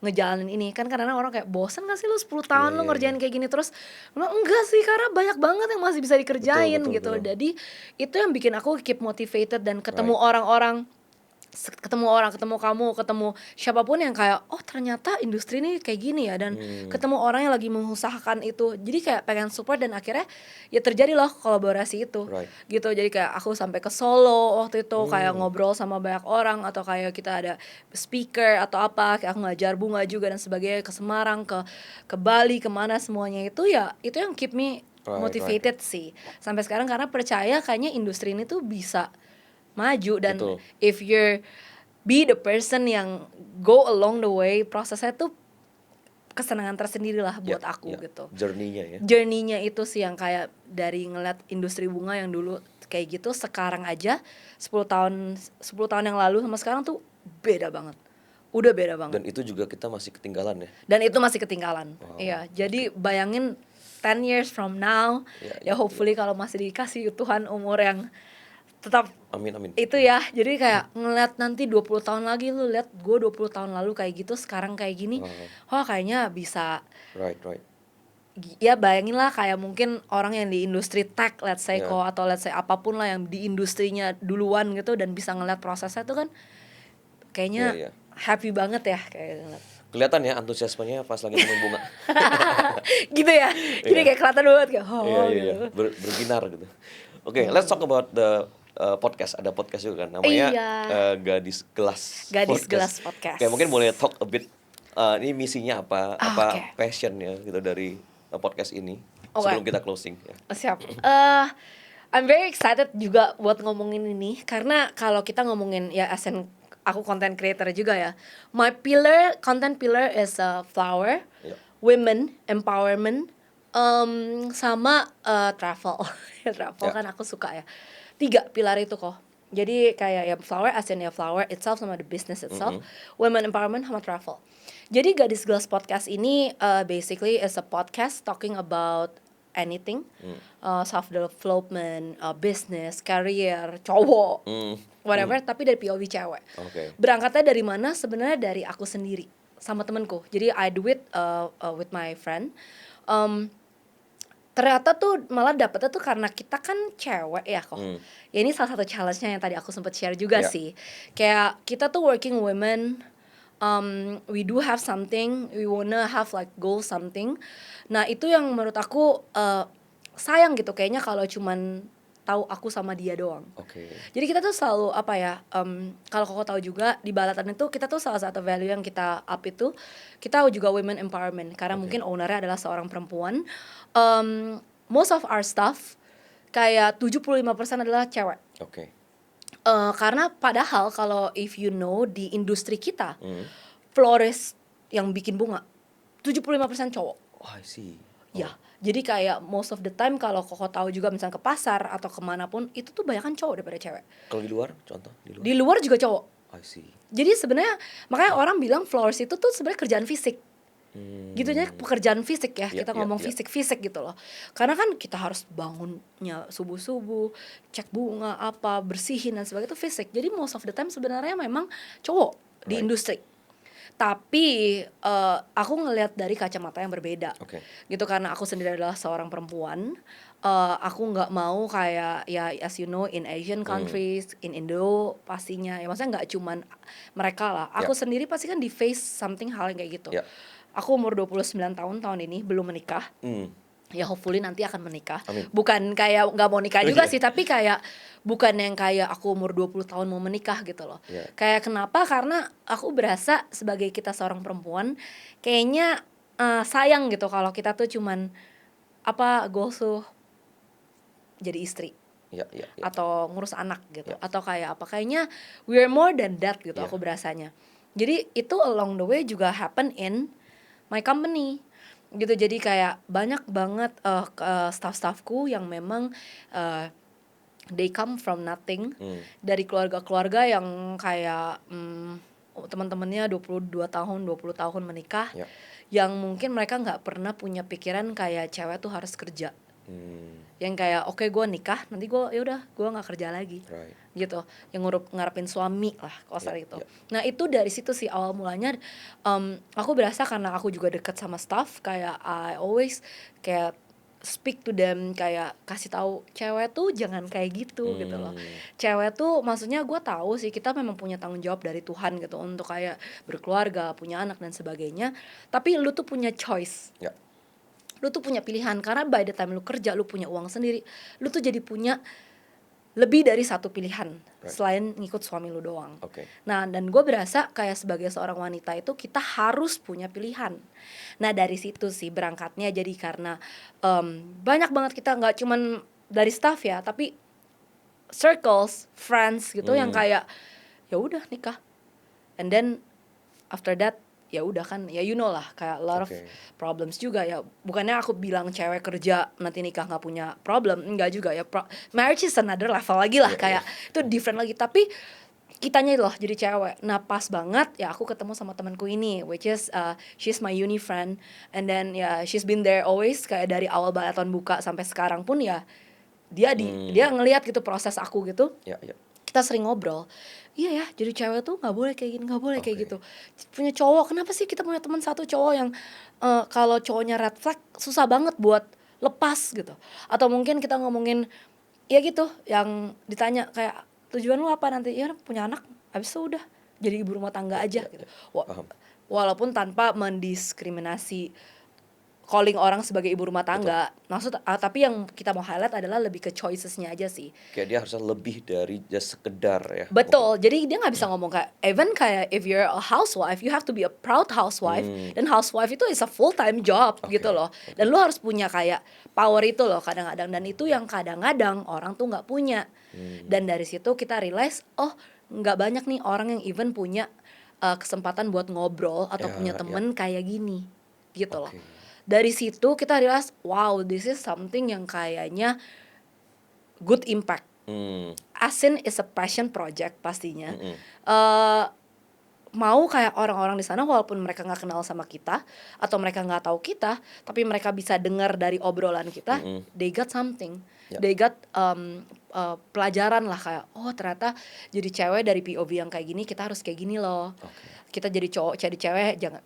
ngejalanin ini kan, karena orang kayak bosan gak sih lu 10 tahun lu ngerjain kayak gini terus. Enggak sih, karena banyak banget yang masih bisa dikerjain gitu. Jadi itu yang bikin aku keep motivated dan ketemu orang-orang, ketemu kamu, ketemu siapapun yang kayak ternyata industri ini kayak gini ya, dan ketemu orang yang lagi mengusahakan itu, jadi kayak pengen support dan akhirnya ya terjadi loh kolaborasi itu gitu. Jadi kayak aku sampai ke Solo waktu itu kayak ngobrol sama banyak orang, atau kayak kita ada speaker atau apa, kayak aku ngajar bunga juga dan sebagainya, ke Semarang, ke Bali, kemana semuanya itu ya, itu yang keep me motivated sih sampai sekarang, karena percaya kayaknya industri ini tuh bisa maju. Dan if you're be the person yang go along the way, prosesnya tuh kesenangan tersendiri lah buat
Ya,
aku
ya.
gitu.
Journey-nya ya.
Journey-nya itu sih yang kayak dari ngeliat industri bunga yang dulu kayak gitu, sekarang aja 10 tahun yang lalu sama sekarang tuh beda banget. Udah beda banget.
Dan itu juga kita masih ketinggalan ya.
Dan itu masih ketinggalan.
Wow,
Iya, jadi bayangin 10 years from now,
Ya,
hopefully kalau masih dikasih Tuhan umur yang tetap
Amin.
itu ya. Jadi kayak ngeliat nanti 20 tahun lagi, lu lihat gue 20 tahun lalu kayak gitu, sekarang kayak gini. Wah, kayaknya bisa.
Right.
Ya bayangin lah kayak mungkin orang yang di industri tech, let's say
Yeah.
atau let's say apapun lah yang di industrinya duluan gitu dan bisa ngeliat prosesnya tuh kan kayaknya
Iya.
happy banget ya kayak ngeliat.
Kelihatan ya antusiasmenya pas lagi nemuin bunga.
Gitu ya. Jadi kayak kelihatan banget kayak
Iya. Berbinar gitu. Oke, let's talk about the podcast. Ada podcast juga kan namanya Gadis Gelas.
Gadis Gelas Podcast.
Oke, mungkin boleh talk a bit ini misinya apa
Okay.
passionnya gitu dari podcast ini
Okay.
sebelum kita closing ya.
Siap. I'm very excited juga buat ngomongin ini karena kalau kita ngomongin ya aku content creator juga ya. My content pillar is flower, women empowerment, sama travel. Travel kan aku suka ya. 3 pilar itu kok. Jadi kayak ya flower as in ya flower itself sama the business itself, women empowerment sama travel. Jadi Gadis Gelas Podcast ini basically is a podcast talking about anything, self development, business, career, cowok, whatever, tapi dari POV cewek.
Okay.
Berangkatnya dari mana? Sebenarnya dari aku sendiri sama temenku. Jadi I do it with my friend. Ternyata tuh malah dapetnya tuh karena kita kan cewek ya kok. Ya ini salah satu challenge-nya yang tadi aku sempat share juga sih. Kayak kita tuh working women, we do have something, we wanna have like goal something. Nah itu yang menurut aku sayang gitu kayaknya kalau cuman tahu aku sama dia doang.
Okay.
Jadi kita tuh selalu apa ya? Kalau koko tahu juga di Balatan itu kita tuh salah satu value yang kita up itu kita juga women empowerment karena mungkin ownernya adalah seorang perempuan. Most of our staff kayak 75% adalah cewek.
Okay.
Karena padahal kalau if you know di industri kita florist yang bikin bunga 75% cowok.
Oh, I see.
Ya, jadi kayak most of the time kalau koko tahu juga misalnya ke pasar atau kemanapun itu tuh banyak kan cowok daripada cewek.
Kalau di luar, contoh
Di luar juga cowok.
I see.
Jadi sebenarnya makanya orang bilang florist itu tuh sebenarnya kerjaan fisik. Gitunya pekerjaan fisik ya, kita ngomong fisik gitu loh. Karena kan kita harus bangunnya subuh-subuh, cek bunga apa, bersihin dan sebagainya itu fisik. Jadi most of the time sebenarnya memang cowok di industri. Tapi aku ngelihat dari kacamata yang berbeda. Gitu karena aku sendiri adalah seorang perempuan. Aku nggak mau kayak ya as you know in Asian countries, in Indo pastinya ya maksudnya nggak cuman mereka lah. Aku sendiri pasti kan di face something hal yang kayak gitu. Aku umur 29 tahun ini belum menikah. Ya hopefully nanti akan menikah.
Amin.
Bukan kayak nggak mau nikah juga sih, tapi kayak bukan yang kayak aku umur 20 tahun mau menikah gitu loh. Kayak kenapa? Karena aku berasa sebagai kita seorang perempuan kayaknya sayang gitu kalau kita tuh cuman goals tuh jadi istri. Atau ngurus anak gitu. Atau kayak apa? Kayaknya we're more than that gitu aku berasanya. Jadi itu along the way juga happen in my company gitu. Jadi kayak banyak banget staff-staffku yang memang they come from nothing, dari keluarga-keluarga yang kayak teman-temannya 22 tahun, 20 tahun menikah, yang mungkin mereka nggak pernah punya pikiran kayak cewek tuh harus kerja. Yang kayak oke, gue nikah nanti gue yaudah gue nggak kerja lagi, gitu, yang ngarepin suami lah kasar itu. Nah itu dari situ sih awal mulanya. Aku berasa karena aku juga deket sama staff, kayak I always kayak speak to them, kayak kasih tahu cewek tuh jangan kayak gitu gitu loh. Cewek tuh maksudnya gue tahu sih kita memang punya tanggung jawab dari Tuhan gitu untuk kayak berkeluarga, punya anak dan sebagainya, tapi lu tuh punya choice. Lu tuh punya pilihan, karena by the time lu kerja, lu punya uang sendiri, lu tuh jadi punya lebih dari satu pilihan selain ngikut suami lu doang. Nah dan gue berasa kayak sebagai seorang wanita itu kita harus punya pilihan. Nah dari situ sih berangkatnya, jadi karena banyak banget kita nggak cuman dari staff ya, tapi circles, friends gitu yang kayak ya udah nikah, and then after that ya udah kan, ya you know lah, kayak a lot of
Oke.
problems juga ya. Bukannya aku bilang cewek kerja nanti nikah nggak punya problem, enggak juga ya. Marriage is another level lagi lah,
Iya,
kayak itu different lagi. Tapi kitanya loh jadi cewek. Nah pas banget ya aku ketemu sama temanku ini, which is she's my uni friend, and then ya she's been there always, kayak dari awal Balaton buka sampai sekarang pun ya dia ngelihat gitu proses aku gitu.
Ya, ya.
Kita sering ngobrol, iya ya jadi cewek tuh nggak boleh kayak gini, nggak boleh kayak
Oke.
gitu. Punya cowok, kenapa sih kita punya teman satu cowok yang kalau cowoknya red flag susah banget buat lepas gitu. Atau mungkin kita ngomongin ya gitu, yang ditanya kayak tujuan lu apa nanti, ya punya anak habis itu udah jadi ibu rumah tangga aja
Ya,
gitu.
paham.
Walaupun tanpa mendiskriminasi calling orang sebagai ibu rumah tangga, tapi yang kita mau highlight adalah lebih ke choicesnya aja sih.
Kayak dia harusnya lebih dari just sekedar ya.
Betul, jadi dia nggak bisa ngomong kayak, even kayak if you're a housewife, you have to be a proud housewife, dan housewife itu is a full time job gitu loh, dan lu harus punya kayak power itu loh kadang-kadang, dan itu yang kadang-kadang orang tuh nggak punya. Dan dari situ kita realize, oh nggak banyak nih orang yang even punya kesempatan buat ngobrol atau punya temen kayak gini gitu loh.
Oke.
Dari situ kita realize, wow, this is something yang kayaknya good impact. Asin is a passion project pastinya. Mau kayak orang-orang di sana walaupun mereka nggak kenal sama kita atau mereka nggak tahu kita, tapi mereka bisa dengar dari obrolan kita, they got something.
Ya.
They got pelajaran lah, kayak oh ternyata jadi cewek dari POV yang kayak gini kita harus kayak gini loh. Kita jadi cowok jadi cewek jangan,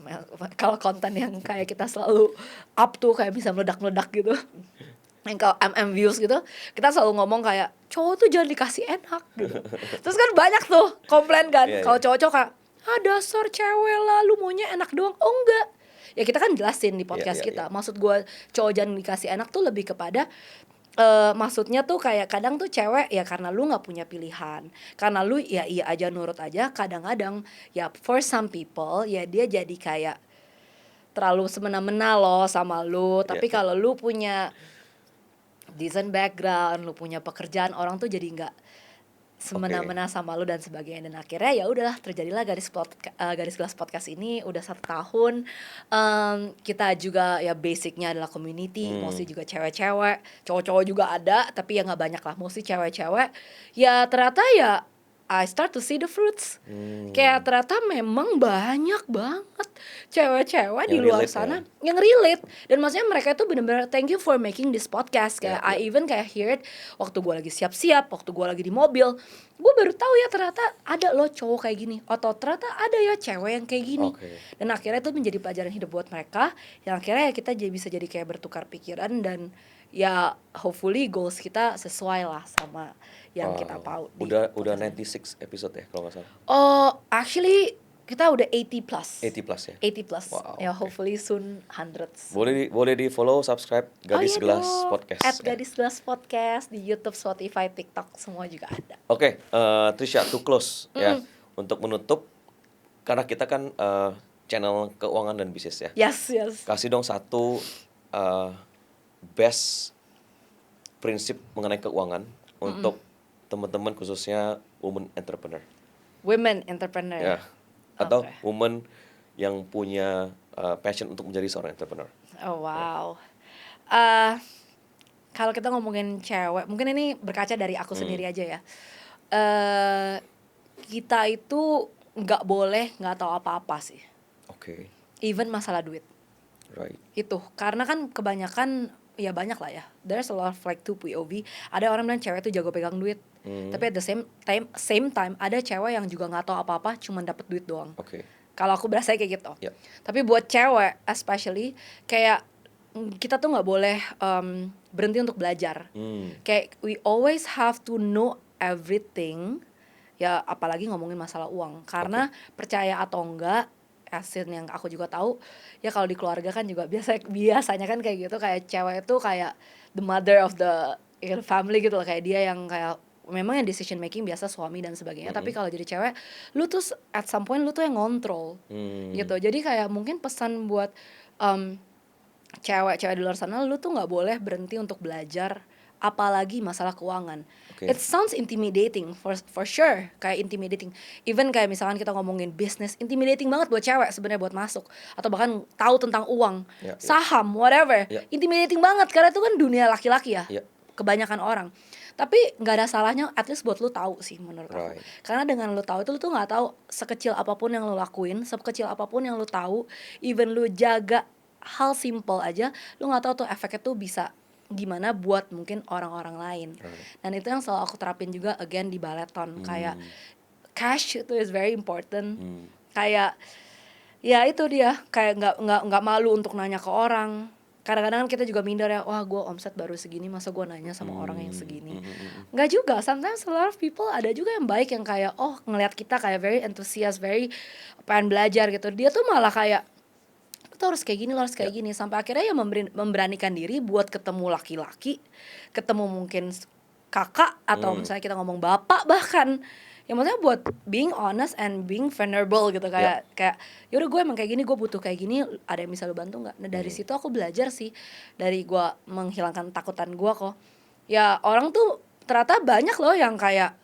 kalau konten yang kayak kita selalu up tuh kayak bisa meledak-meledak gitu. Yang kalau views gitu, kita selalu ngomong kayak cowok tuh jangan dikasih enak gitu. Terus kan banyak tuh komplain kan, kalau cowok-cowok kayak dasar cewek lah, lu maunya enak doang. Oh enggak, ya kita kan jelasin di podcast kita. Maksud gue cowok jangan dikasih enak tuh lebih kepada maksudnya tuh kayak kadang tuh cewek ya karena lu nggak punya pilihan, karena lu ya iya aja nurut aja. Kadang-kadang ya for some people ya dia jadi kayak terlalu semena-mena loh sama lu. Tapi kalau lu punya decent background, lu punya pekerjaan, orang tuh jadi nggak semena-mena sama lu dan sebagainya. Dan akhirnya ya udahlah terjadilah Garis Gelas Podcast ini udah 1 tahun. Kita juga ya basicnya adalah community, mostly juga cewek-cewek, cowok-cowok juga ada tapi ya nggak banyak lah, mostly cewek-cewek. Ya ternyata ya I start to see the fruits. Kayak ternyata memang banyak banget cewek-cewek di luar sana yang relate. Dan maksudnya mereka itu benar-benar thank you for making this podcast. Kayak I even kayak hear it waktu gue lagi siap-siap, waktu gue lagi di mobil. Gue baru tahu ya ternyata ada loh cowok kayak gini, atau ternyata ada ya cewek yang kayak gini. Dan akhirnya itu menjadi pelajaran hidup buat mereka, yang akhirnya ya kita bisa jadi kayak bertukar pikiran. Dan ya hopefully goals kita sesuai lah sama yang kita mau.
Udah 96 episode ya kalau nggak salah.
Oh, actually kita udah 80 plus.
80 plus ya.
80 plus.
Wow,
ya hopefully soon hundreds.
Boleh di follow, subscribe Gadis Gelas Podcast.
Gadis Gelas Podcast di YouTube, Spotify, TikTok semua juga ada.
Oke, Trisha, to close ya. Untuk menutup, karena kita kan channel keuangan dan bisnis ya.
Yes.
Kasih dong satu best prinsip mengenai keuangan untuk teman-teman khususnya women entrepreneur.
Women entrepreneur.
Ya. Atau women yang punya passion untuk menjadi seorang entrepreneur.
Oh wow. Kalau kita ngomongin cewek, mungkin ini berkaca dari aku sendiri aja ya. Kita itu nggak boleh nggak tahu apa-apa sih.
Oke.
Even masalah duit.
Right.
Itu karena kan kebanyakan ya banyak lah ya. There's a lot of like 2 POV. Ada orang bilang cewek tuh jago pegang duit. Tapi at the same time ada cewek yang juga nggak tahu apa-apa, cuma dapet duit doang.
Oke.
Kalau aku berasa kayak gitu.
Yep.
Tapi buat cewek especially kayak kita tuh nggak boleh berhenti untuk belajar. Kayak we always have to know everything. Ya apalagi ngomongin masalah uang. Karena percaya atau enggak, asin yang aku juga tahu ya kalau di keluarga kan juga biasanya kan kayak gitu, kayak cewek itu kayak the mother of the family gitu loh, kayak dia yang kayak memang yang decision making biasa suami dan sebagainya. Tapi kalau jadi cewek, lu tuh at some point lu tuh yang ngontrol gitu. Jadi kayak mungkin pesan buat cewek-cewek di luar sana, lu tuh nggak boleh berhenti untuk belajar apalagi masalah keuangan.
Oke.
It sounds intimidating for sure, kayak intimidating. Even kayak misalkan kita ngomongin bisnis, intimidating banget buat cewek sebenarnya buat masuk atau bahkan tahu tentang uang,
Ya, ya.
saham, whatever.
Ya.
Intimidating banget karena itu kan dunia laki-laki ya.
Ya.
Kebanyakan orang. Tapi nggak ada salahnya at least buat lu tahu sih menurut aku.
Right.
Karena dengan lu tahu itu lu tuh nggak tahu sekecil apapun yang lu lakuin, sekecil apapun yang lu tahu, even lu jaga hal simple aja, lu nggak tahu tuh efeknya tuh bisa gimana buat mungkin orang-orang lain.
Right.
Dan itu yang selalu aku terapin juga again di Balleton, kayak
Hmm.
cash itu is very important.
Hmm.
Kayak ya itu dia, kayak nggak malu untuk nanya ke orang. Kadang-kadang kan kita juga minder ya, wah gue omset baru segini, masa gue nanya sama orang yang segini. Nggak juga, sometimes a lot of people ada juga yang baik yang kayak, oh ngelihat kita kayak very enthusiast, very pengen belajar gitu. Dia tuh malah kayak, lo harus kayak gini, lo harus kayak gini. Sampai akhirnya ya memberanikan diri buat ketemu laki-laki, ketemu mungkin kakak, atau misalnya kita ngomong bapak bahkan. Ya maksudnya buat being honest and being vulnerable gitu, kayak yaudah gue emang kayak gini, gue butuh kayak gini, ada yang bisa lo bantu nggak? Nah dari situ aku belajar sih, dari gue menghilangkan takutan gue kok. Ya orang tuh ternyata banyak loh yang kayak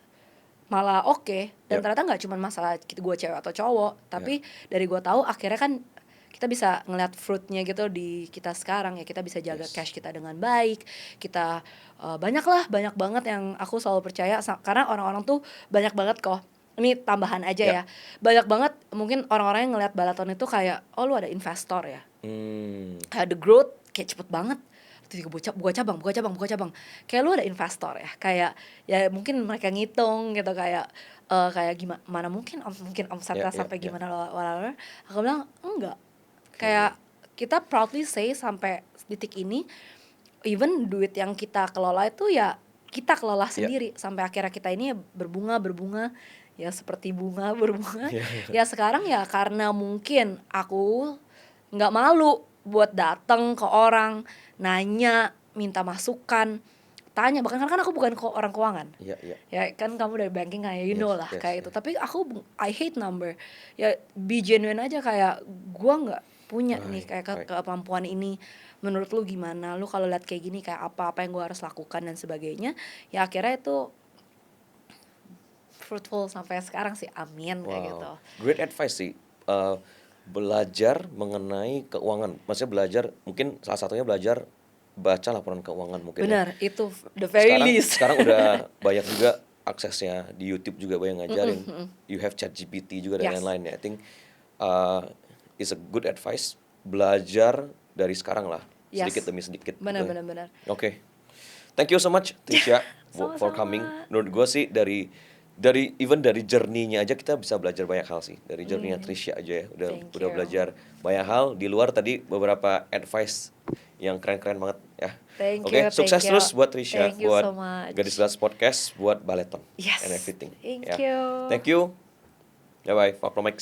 malah oke. Dan ternyata nggak cuma masalah gue cewek atau cowok, tapi dari gue tahu akhirnya kan kita bisa ngeliat fruitnya gitu di kita sekarang ya. Kita bisa jaga cash kita dengan baik, kita banyak banget yang aku selalu percaya karena orang-orang tuh banyak banget kok. Ini tambahan aja ya, banyak banget mungkin orang-orang yang ngeliat Balleton itu kayak, oh lu ada investor ya, kayak the growth kayak cepet banget, buka cabang, kayak lu ada investor ya, kayak ya mungkin mereka ngitung gitu, kayak gimana mungkin omsetnya sampai gimana whatever. Aku bilang enggak, kayak kita proudly say sampai detik ini, even duit yang kita kelola itu ya kita kelola sendiri sampai akhirnya kita ini berbunga ya, seperti bunga berbunga. Ya sekarang ya karena mungkin aku nggak malu buat datang ke orang, nanya, minta masukan, tanya. Bahkan kan aku bukan orang keuangan. Ya kan kamu dari banking kayak you know lah kayak itu. Tapi aku I hate number. Ya be genuine aja, kayak gua nggak punya nih kayak kemampuan ini. Menurut lu gimana? Lu kalau lihat kayak gini kayak apa yang gua harus lakukan dan sebagainya. Ya akhirnya itu fruitful sampai sekarang sih, amin. Kayak gitu.
Great advice sih. Belajar mengenai keuangan, maksudnya belajar, mungkin salah satunya belajar baca laporan keuangan mungkin.
Benar, itu the very least.
Sekarang udah banyak juga aksesnya di YouTube juga banyak ngajarin. You have ChatGPT juga dan lain-lain ya. I think is a good advice. Belajar dari sekarang lah, sedikit demi sedikit.
Benar.
Oke. Thank you so much Trisha for coming. Menurut gue sih dari journey-nya aja kita bisa belajar banyak hal sih. Dari journey-nya Trisha aja ya. Udah belajar banyak hal. Di luar tadi beberapa advice yang keren-keren banget ya. Oke, sukses terus buat Trisha, buat Gadis Jelas Podcast, buat Balleton and everything.
Thank you.
Thank you. Bye bye, Fakromex.